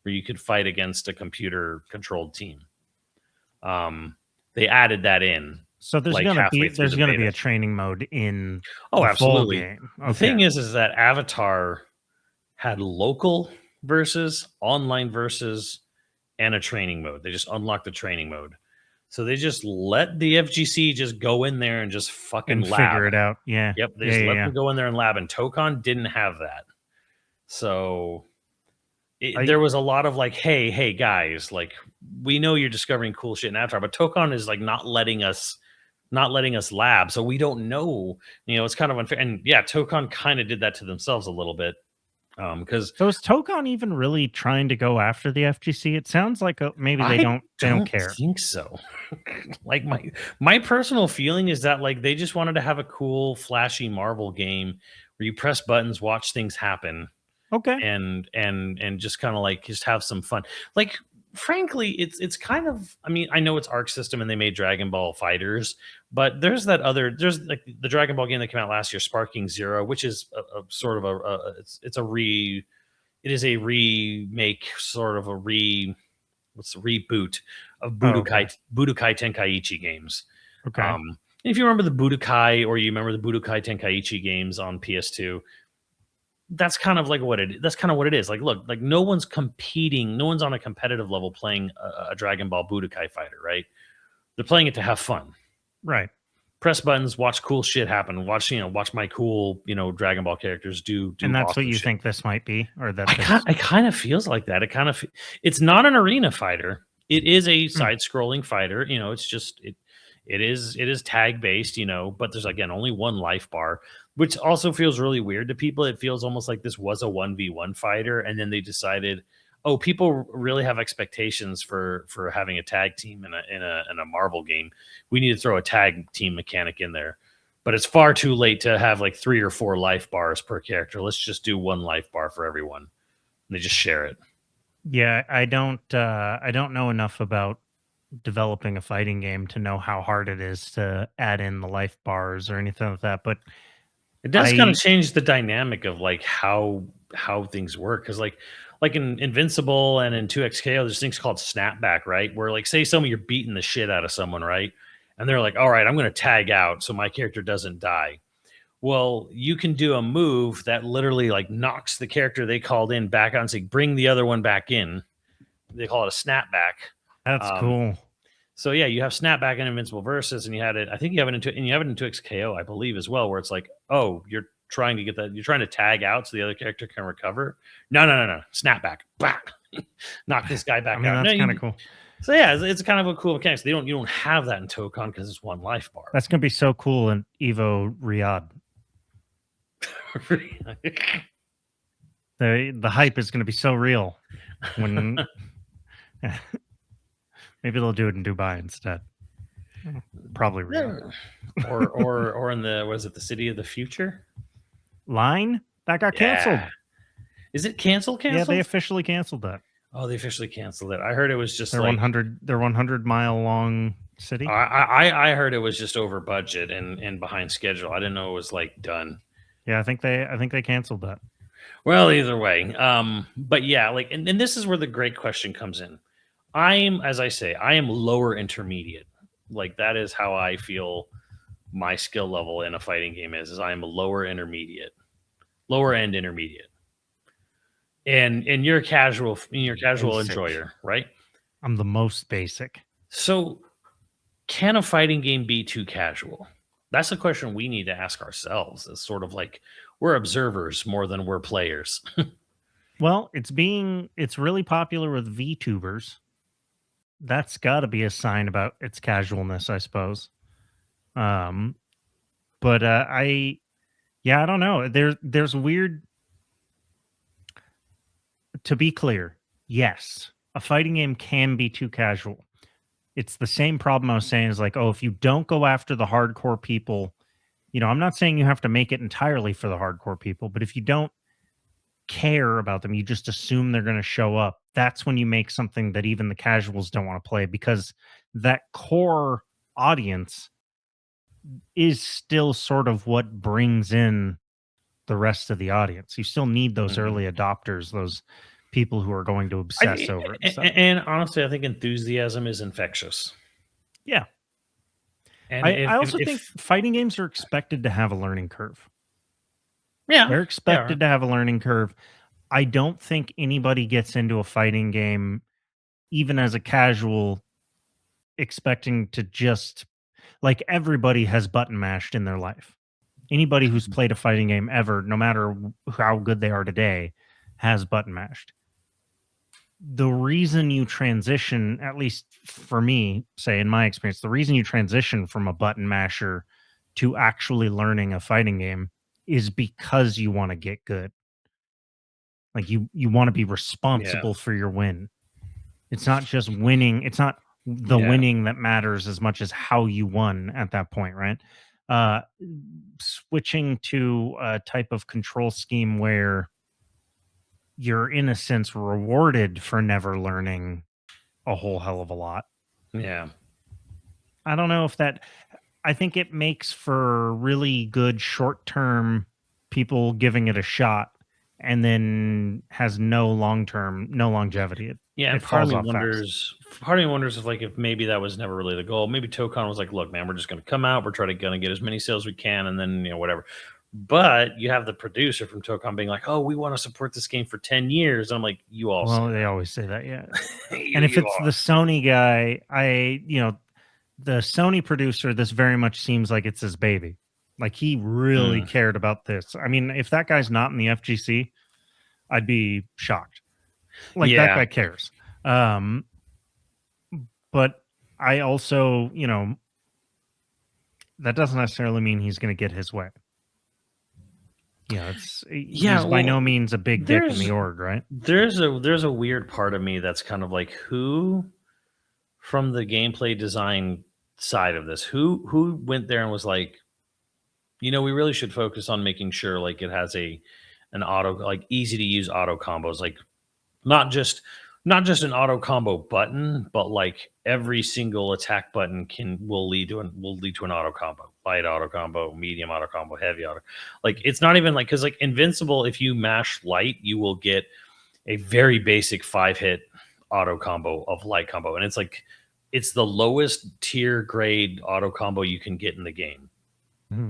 where you could fight against a computer controlled team. They added that in. So there's going to be a training mode in the absolutely full game. Okay. The thing is that Avatar had local versus, online versus, and a training mode. They just unlocked the training mode. So they just let the FGC just go in there and just fucking lab. Figure it out. Yeah. Yep. They just let them go in there and lab. And Tokon didn't have that. So there was a lot of like, hey guys, like we know you're discovering cool shit in Avatar, but Tokon is like not letting us lab. So we don't know, it's kind of unfair. And yeah, Tokon kind of did that to themselves a little bit. So is Tokon even really trying to go after the FGC? It sounds like maybe they don't care. I think so. Like my personal feeling is that like they just wanted to have a cool, flashy Marvel game where you press buttons, watch things happen. Okay. And just kind of like just have some fun. Like frankly, it's kind of, I mean, I know it's Arc System and they made Dragon Ball Fighters, but there's like the Dragon Ball game that came out last year, Sparking Zero, which is a sort of it is a remake, sort of a reboot of Budokai Tenkaichi games. Okay. If you remember the Budokai, or you remember the Budokai Tenkaichi games on PS2, that's kind of what it is. Like, look, like no one's competing, no one's on a competitive level playing a Dragon Ball Budokai fighter, right? They're playing it to have fun. Right. Press buttons, watch cool shit happen. Watch my cool, Dragon Ball characters do. And that's awesome what you shit. Think this might be, or that it kind of feels like that. It's not an arena fighter. It is a side-scrolling fighter. It's just it is tag based. But there's again only one life bar, which also feels really weird to people. It feels almost like this was a 1v1 fighter, and then they decided, oh, people really have expectations for having a tag team in a Marvel game. We need to throw a tag team mechanic in there. But it's far too late to have like 3 or 4 life bars per character. Let's just do 1 life bar for everyone. And they just share it. Yeah, I don't know enough about developing a fighting game to know how hard it is to add in the life bars or anything like that. But It does kind of I change the dynamic of like how things work because like in Invincible and in 2XKO, there's things called snapback, right? Where like say you're beating the shit out of someone, right? And they're like, all right, I'm going to tag out so my character doesn't die. Well, you can do a move that literally like knocks the character they called in back on, say, bring the other one back in. They call it a snapback. That's Um, cool. so yeah, you have snapback and Invincible Versus, and you had it. I think you have it and you have it in 2XKO, I believe, as well, where it's like, oh, you're trying to get that, you're trying to tag out so the other character can recover. No, snapback, bah! Knock this guy back I mean, out. that's kind of cool. So yeah, it's kind of a cool mechanic. So you don't have that in Tokon because it's 1 life bar. That's gonna be so cool in Evo Riyadh. The hype is gonna be so real when maybe they'll do it in Dubai instead. Probably Riyadh. or in the was it the City of the Future? Line that got canceled. Yeah. Is it canceled? Yeah, they officially canceled that. Oh, they officially canceled it. I heard it was just Their like 100 mile long city. I heard it was just over budget and behind schedule. I didn't know it was like done. Yeah, I think they canceled that. Well, either way. But yeah, like and this is where the great question comes in. As I say, I am lower intermediate. Like that is how I feel my skill level in a fighting game is I am a lower end intermediate. And you're a casual Basic. enjoyer, right? I'm the most basic. So can a fighting game be too casual? That's a question we need to ask ourselves. It's sort of like we're observers more than we're players. Well, it's really popular with VTubers. That's got to be a sign about its casualness, I suppose. But I don't know. There's weird. To be clear, yes, a fighting game can be too casual. It's the same problem I was saying is like, oh, if you don't go after the hardcore people, I'm not saying you have to make it entirely for the hardcore people, but if you don't care about them, you just assume they're going to show up, that's when you make something that even the casuals don't want to play, because that core audience is still sort of what brings in the rest of the audience. You still need those early adopters, those people who are going to obsess over it. And honestly, I think enthusiasm is infectious. Yeah. And I also think fighting games are expected to have a learning curve. Yeah. They're expected to have a learning curve. I don't think anybody gets into a fighting game, even as a casual, expecting to just, like, everybody has button mashed in their life. Anybody who's played a fighting game ever, no matter how good they are today, has button mashed. The reason you transition, at least for me, say in my experience, the reason you transition from a button masher to actually learning a fighting game is because you want to get good. Like you want to be responsible for your win. It's not just winning. It's not the winning that matters as much as how you won at that point, right? Switching to a type of control scheme where you're in a sense rewarded for never learning a whole hell of a lot. Yeah. I don't know if I think it makes for really good short-term people giving it a shot, and then has no longevity. Part of me wonders if maybe that was never really the goal. Maybe Tokon was like, look, man, we're just going to come out. We're trying to get as many sales as we can. And then, whatever. But you have the producer from Tokon being like, oh, we want to support this game for 10 years. And I'm like, you all they always say that. Yeah. And if it's the Sony guy, the Sony producer, this very much seems like it's his baby. Like he really cared about this. I mean, if that guy's not in the FGC, I'd be shocked. Like that guy cares. But I also, that doesn't necessarily mean he's going to get his way. he's by no means a big dick in the org, right? There's a weird part of me that's kind of like, who from the gameplay design side of this, who went there and was like, we really should focus on making sure like it has an auto, like easy to use auto combos, like not just an auto combo button, but like every single attack button will lead to an auto combo, light auto combo, medium auto combo, heavy auto. Like it's not even like, because like Invincible, if you mash light, you will get a very basic 5-hit auto combo of light combo, and it's like it's the lowest tier grade auto combo you can get in the game.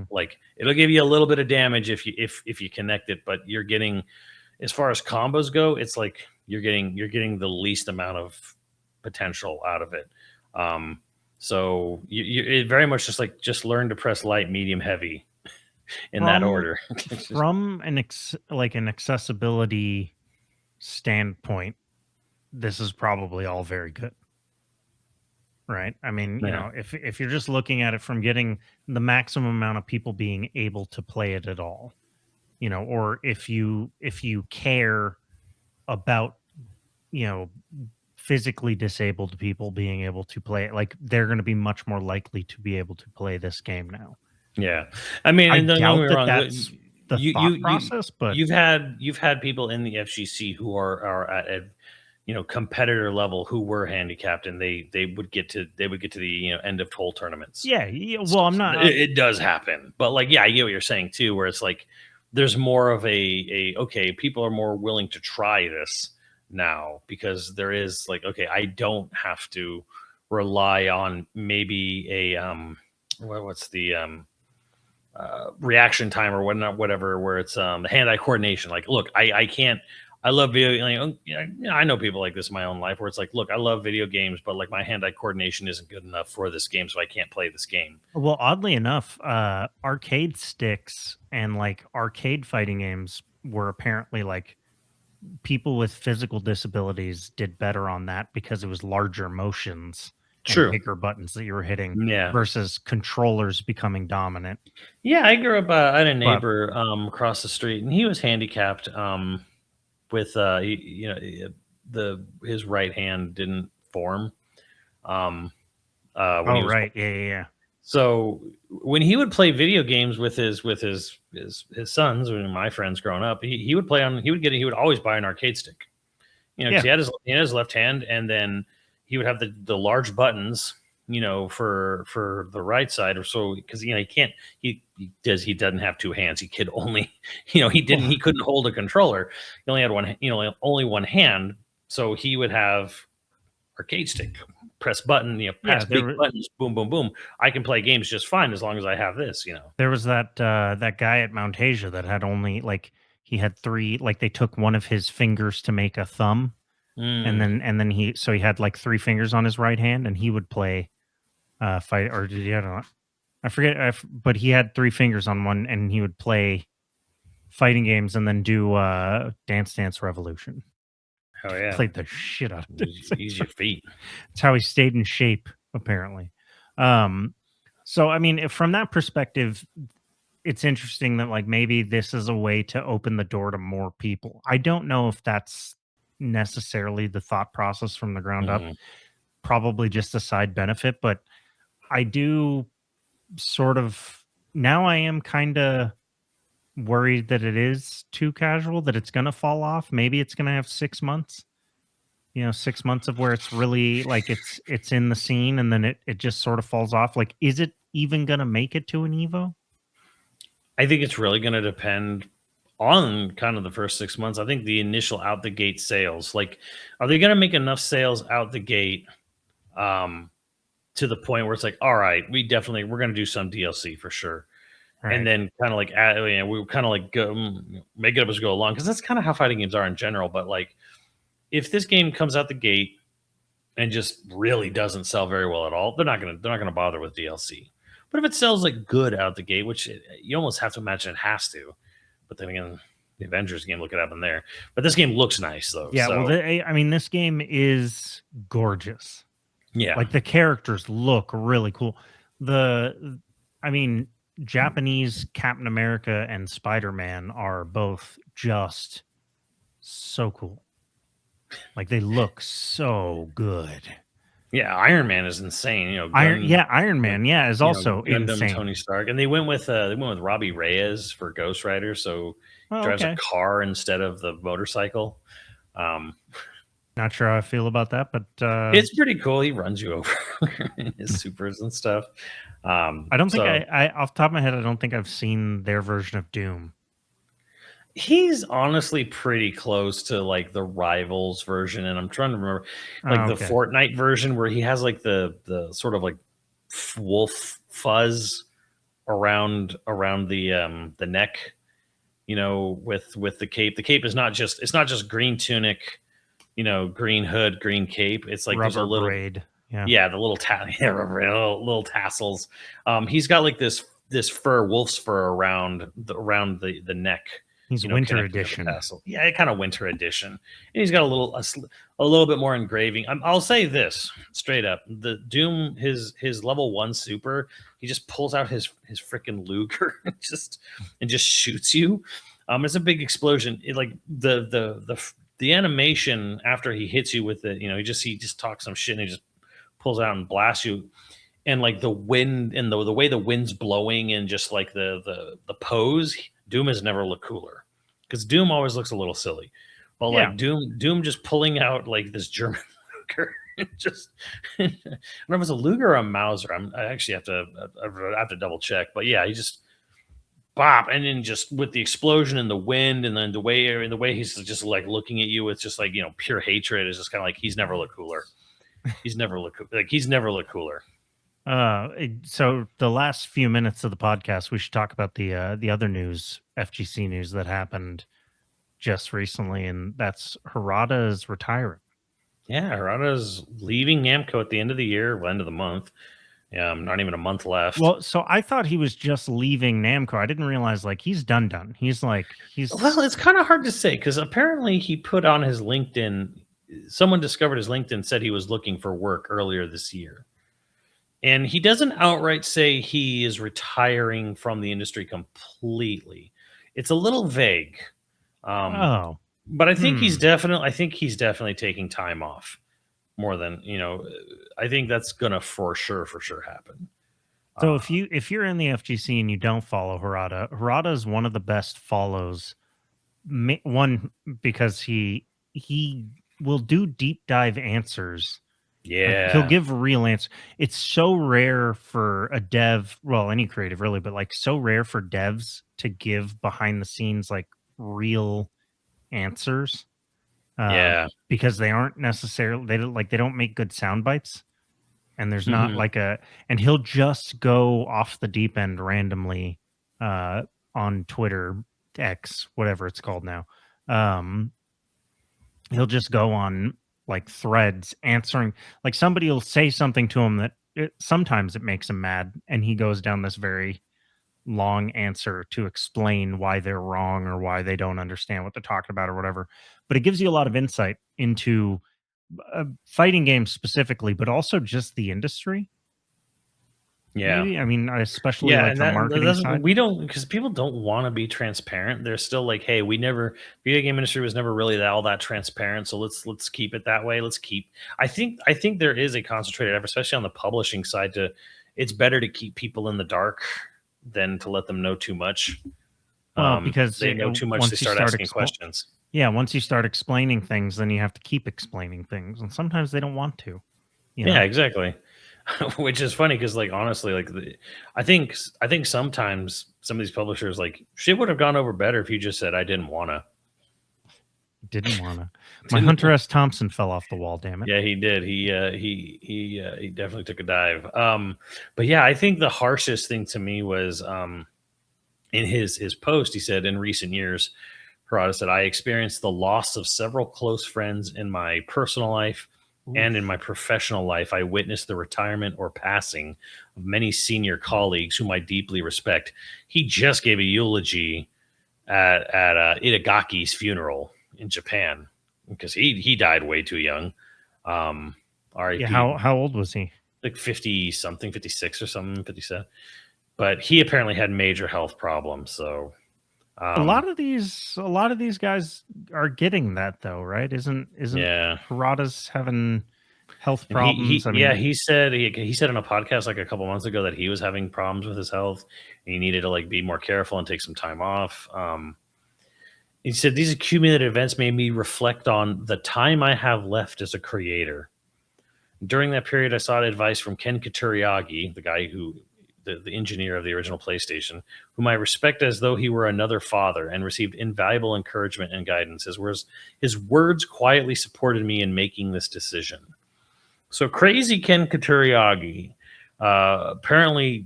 Like it'll give you a little bit of damage if you connect it, but you're getting, as far as combos go, it's like you're getting the least amount of potential out of it. So it very much just learn to press light, medium, heavy in that order. From an accessibility standpoint, this is probably all very good. Right. I mean, if you're just looking at it from getting the maximum amount of people being able to play it at all, or if you care about, physically disabled people being able to play it, like they're going to be much more likely to be able to play this game now. Yeah. I mean, I don't doubt get me that wrong, that's the thought process, but you've had people in the FGC who are at competitor level who were handicapped, and they would get to the end of toll tournaments. Yeah. Well, I'm not. It does happen, but like, yeah, I get what you're saying too, where it's like there's more of okay, people are more willing to try this now because there is like, okay, I don't have to rely on maybe a what's the reaction time or whatever, where it's the hand-eye coordination. Like, look, I can't. I love video. I know people like this in my own life where it's like, look, I love video games, but like my hand-eye coordination isn't good enough for this game, so I can't play this game. Well, oddly enough, arcade sticks and like arcade fighting games were apparently like people with physical disabilities did better on that because it was larger motions. True. Bigger buttons that you were hitting, yeah, versus controllers becoming dominant. Yeah, I grew up. I had a neighbor across the street, and he was handicapped. With his right hand didn't form. Right, yeah. So when he would play video games with his sons, or my friends growing up, he would play on. He would always buy an arcade stick. 'Cause he had his left hand, and then he would have the large buttons, for the right side, or so, because he doesn't have two hands. He could only, he couldn't hold a controller. He only had one, only one hand. So he would have arcade stick, press button, press big buttons, boom, boom, boom. I can play games just fine as long as I have this. There was that guy at Mount Asia that had only he had three, like they took one of his fingers to make a thumb. And then he had like three fingers on his right hand, and he would play fight, or did he have, I forget, but he had three fingers on one, and he would play fighting games and then do Dance Dance Revolution. Oh yeah, played the shit out of it. Use your feet. That's how he stayed in shape, apparently. So I mean, from that perspective, it's interesting that like maybe this is a way to open the door to more people. I don't know if that's necessarily the thought process from the ground up. Probably just a side benefit, but I do sort of, now I am kind of worried that it is too casual, that it's going to fall off. Maybe it's going to have 6 months, 6 months of where it's really like it's in the scene, and then it just sort of falls off. Like, is it even going to make it to an Evo? I think it's really going to depend on kind of the first 6 months. I think the initial out the gate sales, like, are they going to make enough sales out the gate to the point where it's like, all right, we're going to do some DLC for sure. Right. And then kind of like, we kind of like go make it up as we go along, because that's kind of how fighting games are in general. But like, if this game comes out the gate and just really doesn't sell very well at all, they're not gonna bother with DLC. But if it sells like good out the gate, which you almost have to imagine it has to, but then again, the Avengers game, look what happened there. But this game looks nice though. Yeah, so. Well, I mean, this game is gorgeous. Yeah, like the characters look really cool. I mean, Japanese Captain America and Spider-Man are both just so cool. Like they look so good. Yeah, Iron Man is insane. Iron Man, is also Gundam insane. Tony Stark, and they went with Robbie Reyes for Ghost Rider, so he drives a car instead of the motorcycle. Not sure how I feel about that, but it's pretty cool. He runs you over in his supers and stuff. I don't think I off the top of my head, I don't think I've seen their version of Doom. He's honestly pretty close to like the Rivals version, and I'm trying to remember the Fortnite version where he has like the sort of like wolf fuzz around the neck, with the cape. The cape is not just green tunic, green hood, green cape. It's like there's a little braid. Yeah, the little little tassels. He's got like this wolf's fur around the neck. He's winter edition. Yeah, kind of winter edition. And he's got a little bit more engraving. I'll say this straight up: the Doom, his level 1 super, he just pulls out his freaking Luger and just shoots you. It's a big explosion. Like the animation after he hits you with it, he just talks some shit and he just pulls out and blasts you. And like the wind and the way the wind's blowing and just like the pose, Doom has never looked cooler, because Doom always looks a little silly, but like Doom just pulling out like this German Luger, I don't know if it's a Luger or a Mauser. I actually have to double check, but yeah, he just bop, and then just with the explosion and the wind, and then the way he's just like looking at you, it's just like pure hatred. Is just kind of like he's never looked cooler. He's never looked cooler. So the last few minutes of the podcast, we should talk about the other news, FGC news that happened just recently, and that's Harada is retiring. Yeah, Harada's leaving Namco at the end of the year, end of the month. Yeah, not even a month left. Well, so I thought he was just leaving Namco. I didn't realize like he's done. Well, it's kind of hard to say, because apparently he put on his LinkedIn. Someone discovered his LinkedIn, said he was looking for work earlier this year. And he doesn't outright say he is retiring from the industry completely. It's a little vague. But I think he's definitely taking time off more than, I think that's gonna for sure happen. So if you're in the FGC and you don't follow Harada is one of the best follows. One, because he will do deep dive answers. Yeah, like, he'll give real answers. It's so rare for a dev, well, any creative really, but like so rare for devs to give behind the scenes like real answers. Because they aren't necessarily they don't make good sound bites, and there's not like and he'll just go off the deep end randomly on Twitter, X, whatever it's called now. He'll just go on like threads answering, like somebody will say something to him that sometimes it makes him mad, and he goes down this very long answer to explain why they're wrong or why they don't understand what they're talking about or whatever. But it gives you a lot of insight into fighting games specifically, but also just the industry. Yeah, maybe. I mean, especially like the marketing side. We don't, because people don't want to be transparent. They're still like, hey, video game industry was never really all that transparent, so let's keep it that way. I think there is a concentrated effort, especially on the publishing side, it's better to keep people in the dark than to let them know too much. Because they know too much, they start asking questions. Yeah, once you start explaining things, then you have to keep explaining things, and sometimes they don't want to. Yeah, exactly. Which is funny, because like honestly, like I think sometimes some of these publishers, like, shit would have gone over better if you just said, I didn't wanna. My Hunter S. Thompson fell off the wall, damn it. Yeah, he did. He definitely took a dive. But yeah, I think the harshest thing to me was in his post, he said, in recent years, Harada said, I experienced the loss of several close friends in my personal life. And in my professional life, I witnessed the retirement or passing of many senior colleagues whom I deeply respect. He just gave a eulogy at Itagaki's funeral in Japan, because he died way too young. R.I.P. Yeah, how old was he? Like 50 something, 56 or something, 57. but he apparently had major health problems. So A lot of these guys are getting that though, right? Isn't yeah. Harada's having health And he problems? I yeah, mean, he said he said on a podcast like a couple months ago that he was having problems with his health and he needed to like be more careful and take some time off. He said these accumulated events made me reflect on the time I have left as a creator. During that period, I sought advice from Ken Katuriagi, the guy who the engineer of the original PlayStation, whom I respect as though he were another father, and received invaluable encouragement and guidance. His words quietly supported me in making this decision. So crazy Ken Katuriagi. Apparently,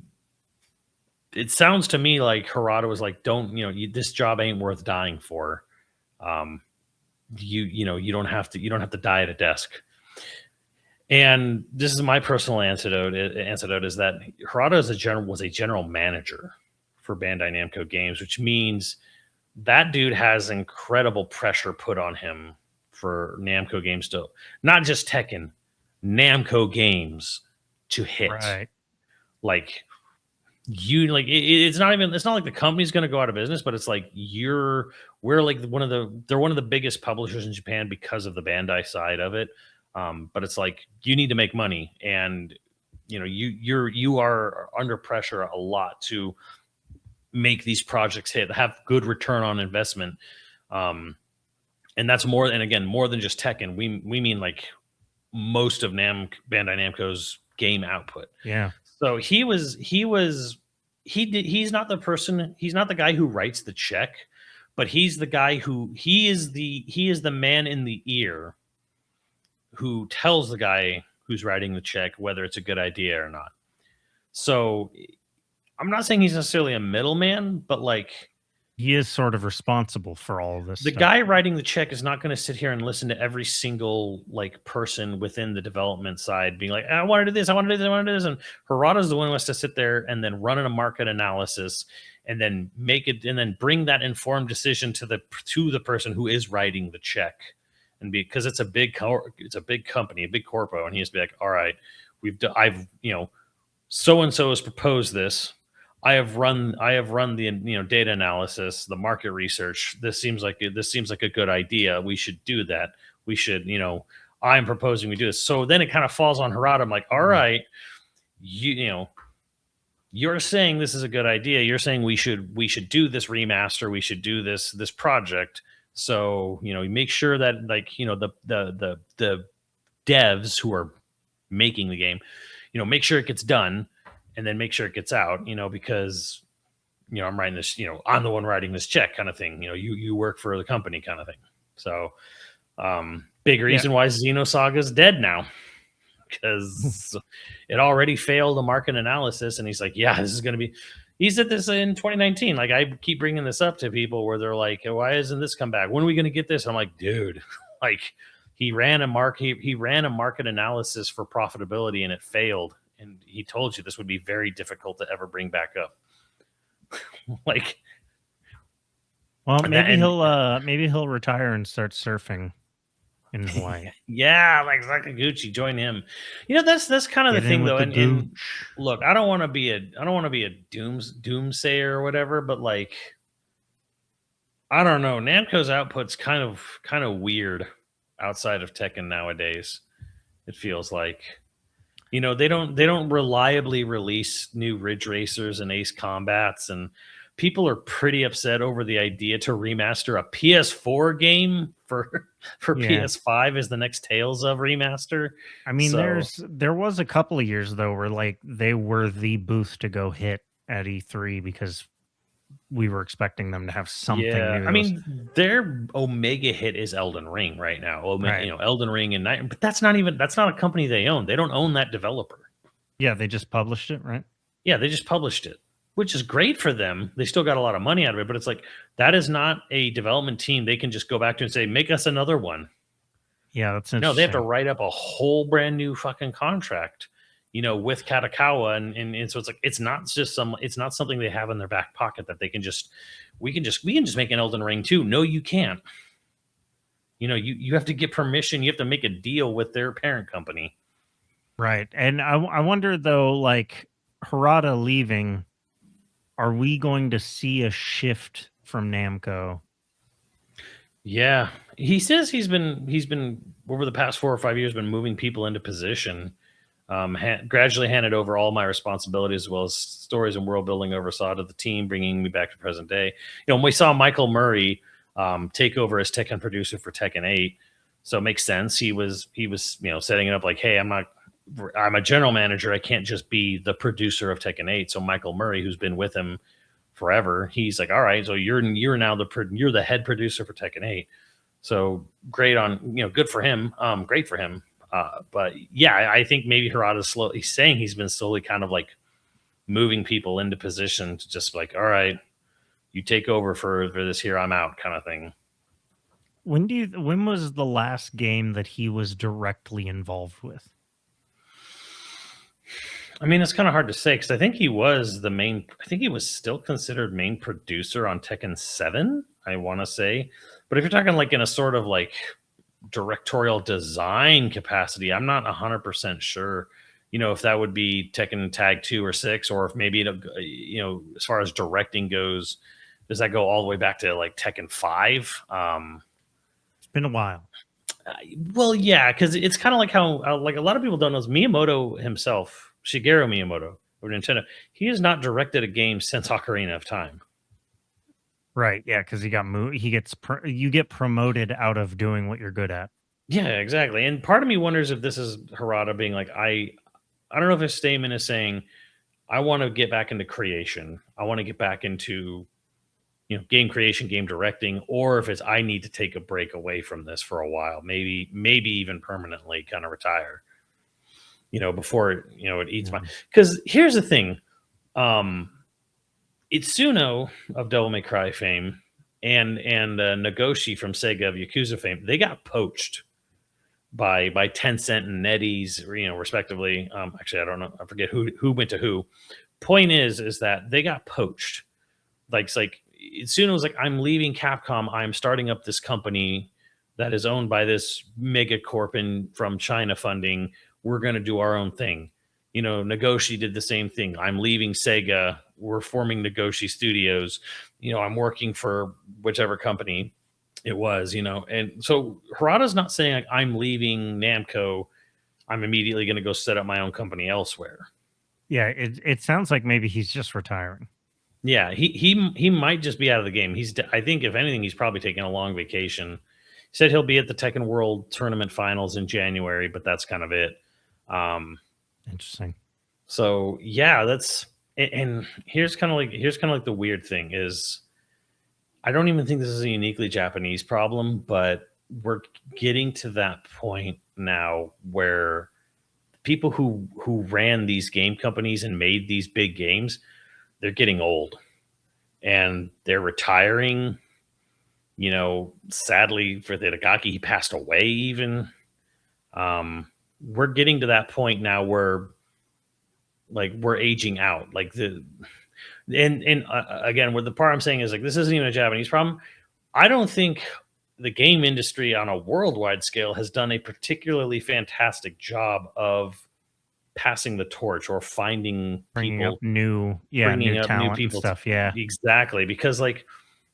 it sounds to me like Harada was like, "Don't this job ain't worth dying for. Um, you don't have to die at a desk." And this is my personal antidote. Antidote is that Harada was a general manager for Bandai Namco Games, which means that dude has incredible pressure put on him for Namco Games to not just Tekken, Namco Games to hit. right. Like it's not like the company's going to go out of business, but it's like we're like they're one of the biggest publishers in Japan because of the Bandai side of it. But it's like you need to make money, and you are under pressure a lot to make these projects hit, have good return on investment. And that's more, and again, more than just Tekken. We mean like most of Bandai Namco's game output. Yeah. So he's not the person, he's not the guy who writes the check, but he's the guy he is the man in the ear who tells the guy who's writing the check whether it's a good idea or not. So I'm not saying he's necessarily a middleman, but like He is sort of responsible for all of this. the stuff. guy writing the check is not going to sit here and listen to every single like person within the development side being like, I want to do this, I want to do this, I want to do this. And Harada's the one who has to sit there and then run a market analysis and then make it and then bring that informed decision to the person who is writing the check. And because it's a big company, a big corpo, and he has to be like, all right, so and so has proposed this. I have run the data analysis, the market research. This seems like a good idea. We should do that. We should, I'm proposing we do this. So then it kind of falls on Harada. I'm like, all right, you're saying this is a good idea. You're saying we should do this remaster. We should do this project. So make sure that the devs who are making the game, make sure it gets done. And then make sure it gets out, because, I'm writing this, I'm the one writing this check kind of thing. You work for the company kind of thing. So big reason why Xenosaga's dead now, because it already failed a market analysis. And he's like, yeah, this is going to be, he said this in 2019. Like I keep bringing this up to people where they're like, why isn't this come back? When are we going to get this? I'm like, dude, like he ran a market analysis for profitability and it failed. And he told you this would be very difficult to ever bring back up. Like, well, maybe he'll retire and start surfing in Hawaii. Yeah, like Sakaguchi, join him. That's kind of the thing though. And look, I don't want to be a doomsayer or whatever, but like, I don't know. Namco's output's kind of weird outside of Tekken nowadays. It feels like. They don't reliably release new Ridge Racers and Ace Combats, and people are pretty upset over the idea to remaster a PS4 game for PS5 as the next Tales of remaster. I mean, there was a couple of years though where like they were the booth to go hit at E3 because we were expecting them to have something new. I mean, their Omega hit is Elden Ring right now. Right. Elden Ring and Night, but that's not a company they own. They don't own that developer. Yeah, they just published it, right? Yeah, they just published it, which is great for them. They still got a lot of money out of it, but it's like that is not a development team they can just go back to and say, make us another one. Yeah, that's interesting. No, they have to write up a whole brand new fucking contract. With Katakawa, and so it's like it's not something they have in their back pocket that they can just we can just make an Elden Ring too. No, you can't. You have to get permission. You have to make a deal with their parent company. Right, and I wonder though, like Harada leaving, Are we going to see a shift from Namco? Yeah, he says he's been over the past 4 or 5 years been moving people into position, gradually handed over all my responsibilities as well as stories and world building oversight of the team, bringing me back to present day. When we saw Michael Murray take over as Tekken producer for Tekken 8, so it makes sense. He was setting it up like, hey, I'm a general manager. I can't just be the producer of Tekken 8. So Michael Murray, who's been with him forever, he's like, all right, so you're now you're the head producer for Tekken 8. So great on, good for him. Great for him. But yeah, I think maybe he's saying he's been slowly kind of like moving people into position to just like, all right, you take over for this here, I'm out kind of thing. When was the last game that he was directly involved with? I mean, it's kind of hard to say because I think he was still considered main producer on Tekken 7, I want to say. But if you're talking like in a sort of like directorial design capacity, I'm not 100% sure, if that would be Tekken Tag 2 or 6, or if maybe, as far as directing goes, does that go all the way back to like Tekken 5? It's been a while. Well, yeah, because it's kind of like how like a lot of people don't know, Miyamoto himself, Shigeru Miyamoto of Nintendo, he has not directed a game since Ocarina of Time. Right, yeah, because he got moved. You get promoted out of doing what you're good at. Yeah, exactly. And part of me wonders if this is Harada being like, I don't know if his statement is saying, I want to get back into creation. I want to get back into, game creation, game directing, or if it's I need to take a break away from this for a while, maybe even permanently kind of retire. Before it eats my. Because here's the thing, Itsuno of Devil May Cry fame and Nagoshi from Sega of Yakuza fame, they got poached by Tencent and NetEase, respectively. Actually, I don't know. I forget who went to who. Point is that they got poached. It's like Itsuno was like, I'm leaving Capcom. I'm starting up this company that is owned by this mega corp from China funding. We're going to do our own thing. Nagoshi did the same thing. I'm leaving Sega. We're forming Nagoshi Studios. I'm working for whichever company it was, and so Harada's not saying like, I'm leaving Namco, I'm immediately going to go set up my own company elsewhere. Yeah, it sounds like maybe he's just retiring. Yeah, he might just be out of the game. I think if anything, he's probably taking a long vacation. He said he'll be at the Tekken World Tournament Finals in January, but that's kind of it. Interesting. So yeah, and here's kind of like the weird thing is, I don't even think this is a uniquely Japanese problem, but we're getting to that point now where people who ran these game companies and made these big games, they're getting old and they're retiring. Sadly for Hidetaka, he passed away even. We're getting to that point now where like we're aging out. Like again, what the part I'm saying is like, this isn't even a Japanese problem. I don't think the game industry on a worldwide scale has done a particularly fantastic job of passing the torch or bringing up new talent and stuff. Yeah, exactly. Because like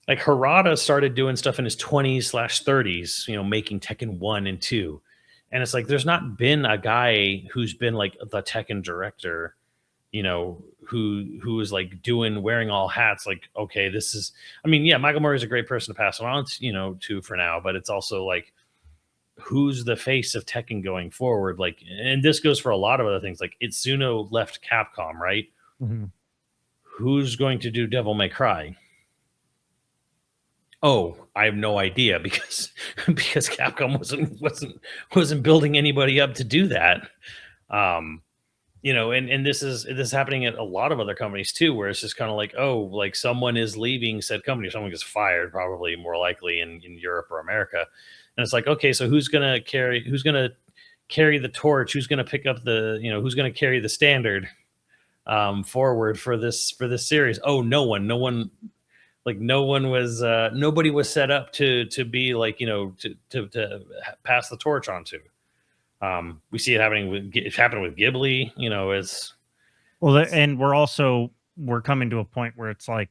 Harada started doing stuff in his 20s/30s, making Tekken 1 and 2. And it's like, there's not been a guy who's been like the Tekken director, who is like wearing all hats. Like, okay, Michael Murray is a great person to pass it on to for now, but it's also like, who's the face of Tekken going forward? Like, and this goes for a lot of other things. Like Itsuno left Capcom, right? Mm-hmm. Who's going to do Devil May Cry? Oh, I have no idea because Capcom wasn't building anybody up to do that. And this is happening at a lot of other companies too, where it's just kind of like, oh, like someone is leaving said company, or someone gets fired, probably more likely in Europe or America. And it's like, okay, so who's gonna carry the torch? Who's gonna pick up who's gonna carry the standard forward for this series? Oh, no one. Like nobody was set up to be like, to pass the torch on to. We see it happening with Ghibli, it's well, and we're also we're coming to a point where it's like,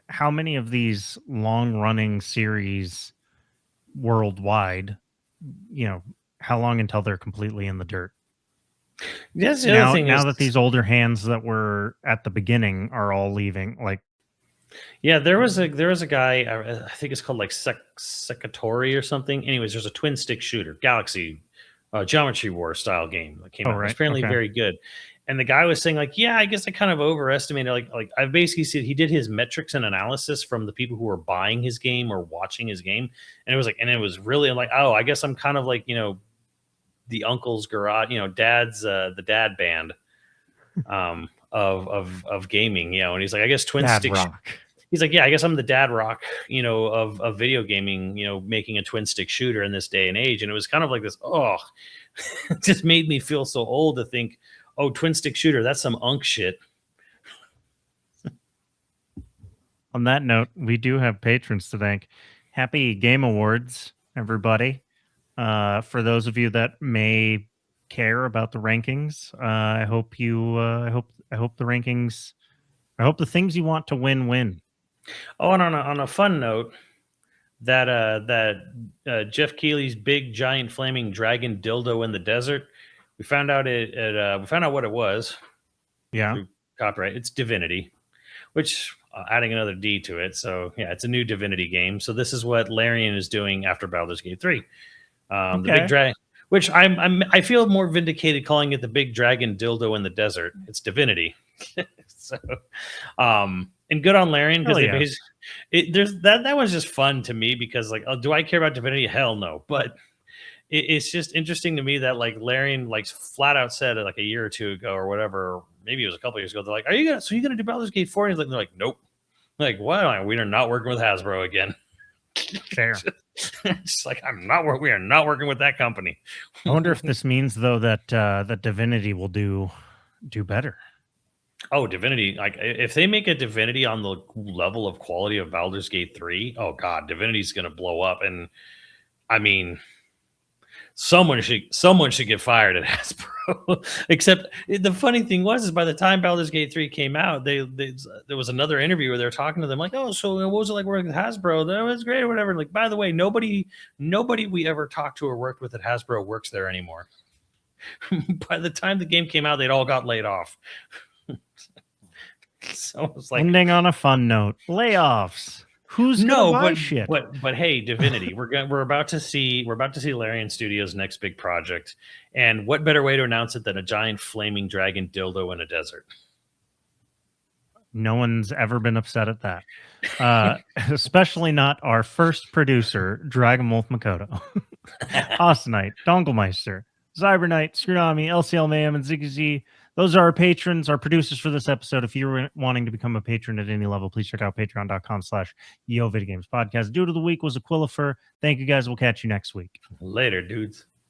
how many of these long running series worldwide, how long until they're completely in the dirt? That's the other thing Now is, that these older hands that were at the beginning are all leaving, like, yeah, there was a guy, I think it's called like Secatori or something. Anyways, there's a twin stick shooter, Galaxy, Geometry War style game that came out. It was right, apparently okay. very good. And the guy was saying like, yeah, I guess I kind of overestimated. Like I basically said he did his metrics and analysis from the people who were buying his game or watching his game, and it was really like, oh, I guess I'm kind of like the uncle's garage, dad's the dad band of gaming, and he's like, I guess twin Dad stick. rock. He's like, yeah, I guess I'm the dad rock, of video gaming, making a twin stick shooter in this day and age. And it was kind of like this, it just made me feel so old to think, oh, twin stick shooter, that's some unk shit. On that note, we do have patrons to thank. Happy Game Awards, everybody. For those of you that may care about the rankings, I hope the rankings, I hope the things you want to win. Oh, and on a fun note, that Jeff Keighley's big giant flaming dragon dildo in the desert, we found out we found out what it was. Yeah. Through copyright. It's Divinity, which adding another D to it. So yeah, it's a new Divinity game. So this is what Larian is doing after Baldur's Gate 3. The big dragon, which I feel more vindicated calling it the big dragon dildo in the desert. It's Divinity. So, and good on Larian because that was just fun to me because like, do I care about Divinity? Hell no. But it's just interesting to me that like Larian like flat out said like a year or two ago or whatever, maybe it was a couple years ago. They're like, "Are you gonna do Baldur's Gate 4?" And they're like, "Nope." Like, why? We are not working with Hasbro again. Fair. It's like we are not working with that company. I wonder if this means though that Divinity will do better. Oh, Divinity! Like if they make a Divinity on the level of quality of Baldur's Gate 3, oh god, Divinity's going to blow up. And I mean, someone should get fired at Hasbro. Except the funny thing was, is by the time Baldur's Gate 3 came out, there was another interview where they were talking to them like, "Oh, so what was it like working with Hasbro? That was great, or whatever." Like, by the way, nobody we ever talked to or worked with at Hasbro works there anymore. By the time the game came out, they'd all got laid off. So it's like ending on a fun note. Layoffs. Who's gonna buy shit? But hey, Divinity, we're about to see Larian Studios' next big project, and what better way to announce it than a giant flaming dragon dildo in a desert? No one's ever been upset at that, especially not our first producer, Dragon Wolf Makoto, Austenite, Dongelmeister, Cyberknight, Tsunami, LCL Mayhem, and Ziggy Z. Those are our patrons, our producers for this episode. If you're wanting to become a patron at any level, please check out patreon.com/YoVideogames podcast. Dude of the week was Aquilifer. Thank you guys. We'll catch you next week. Later, dudes.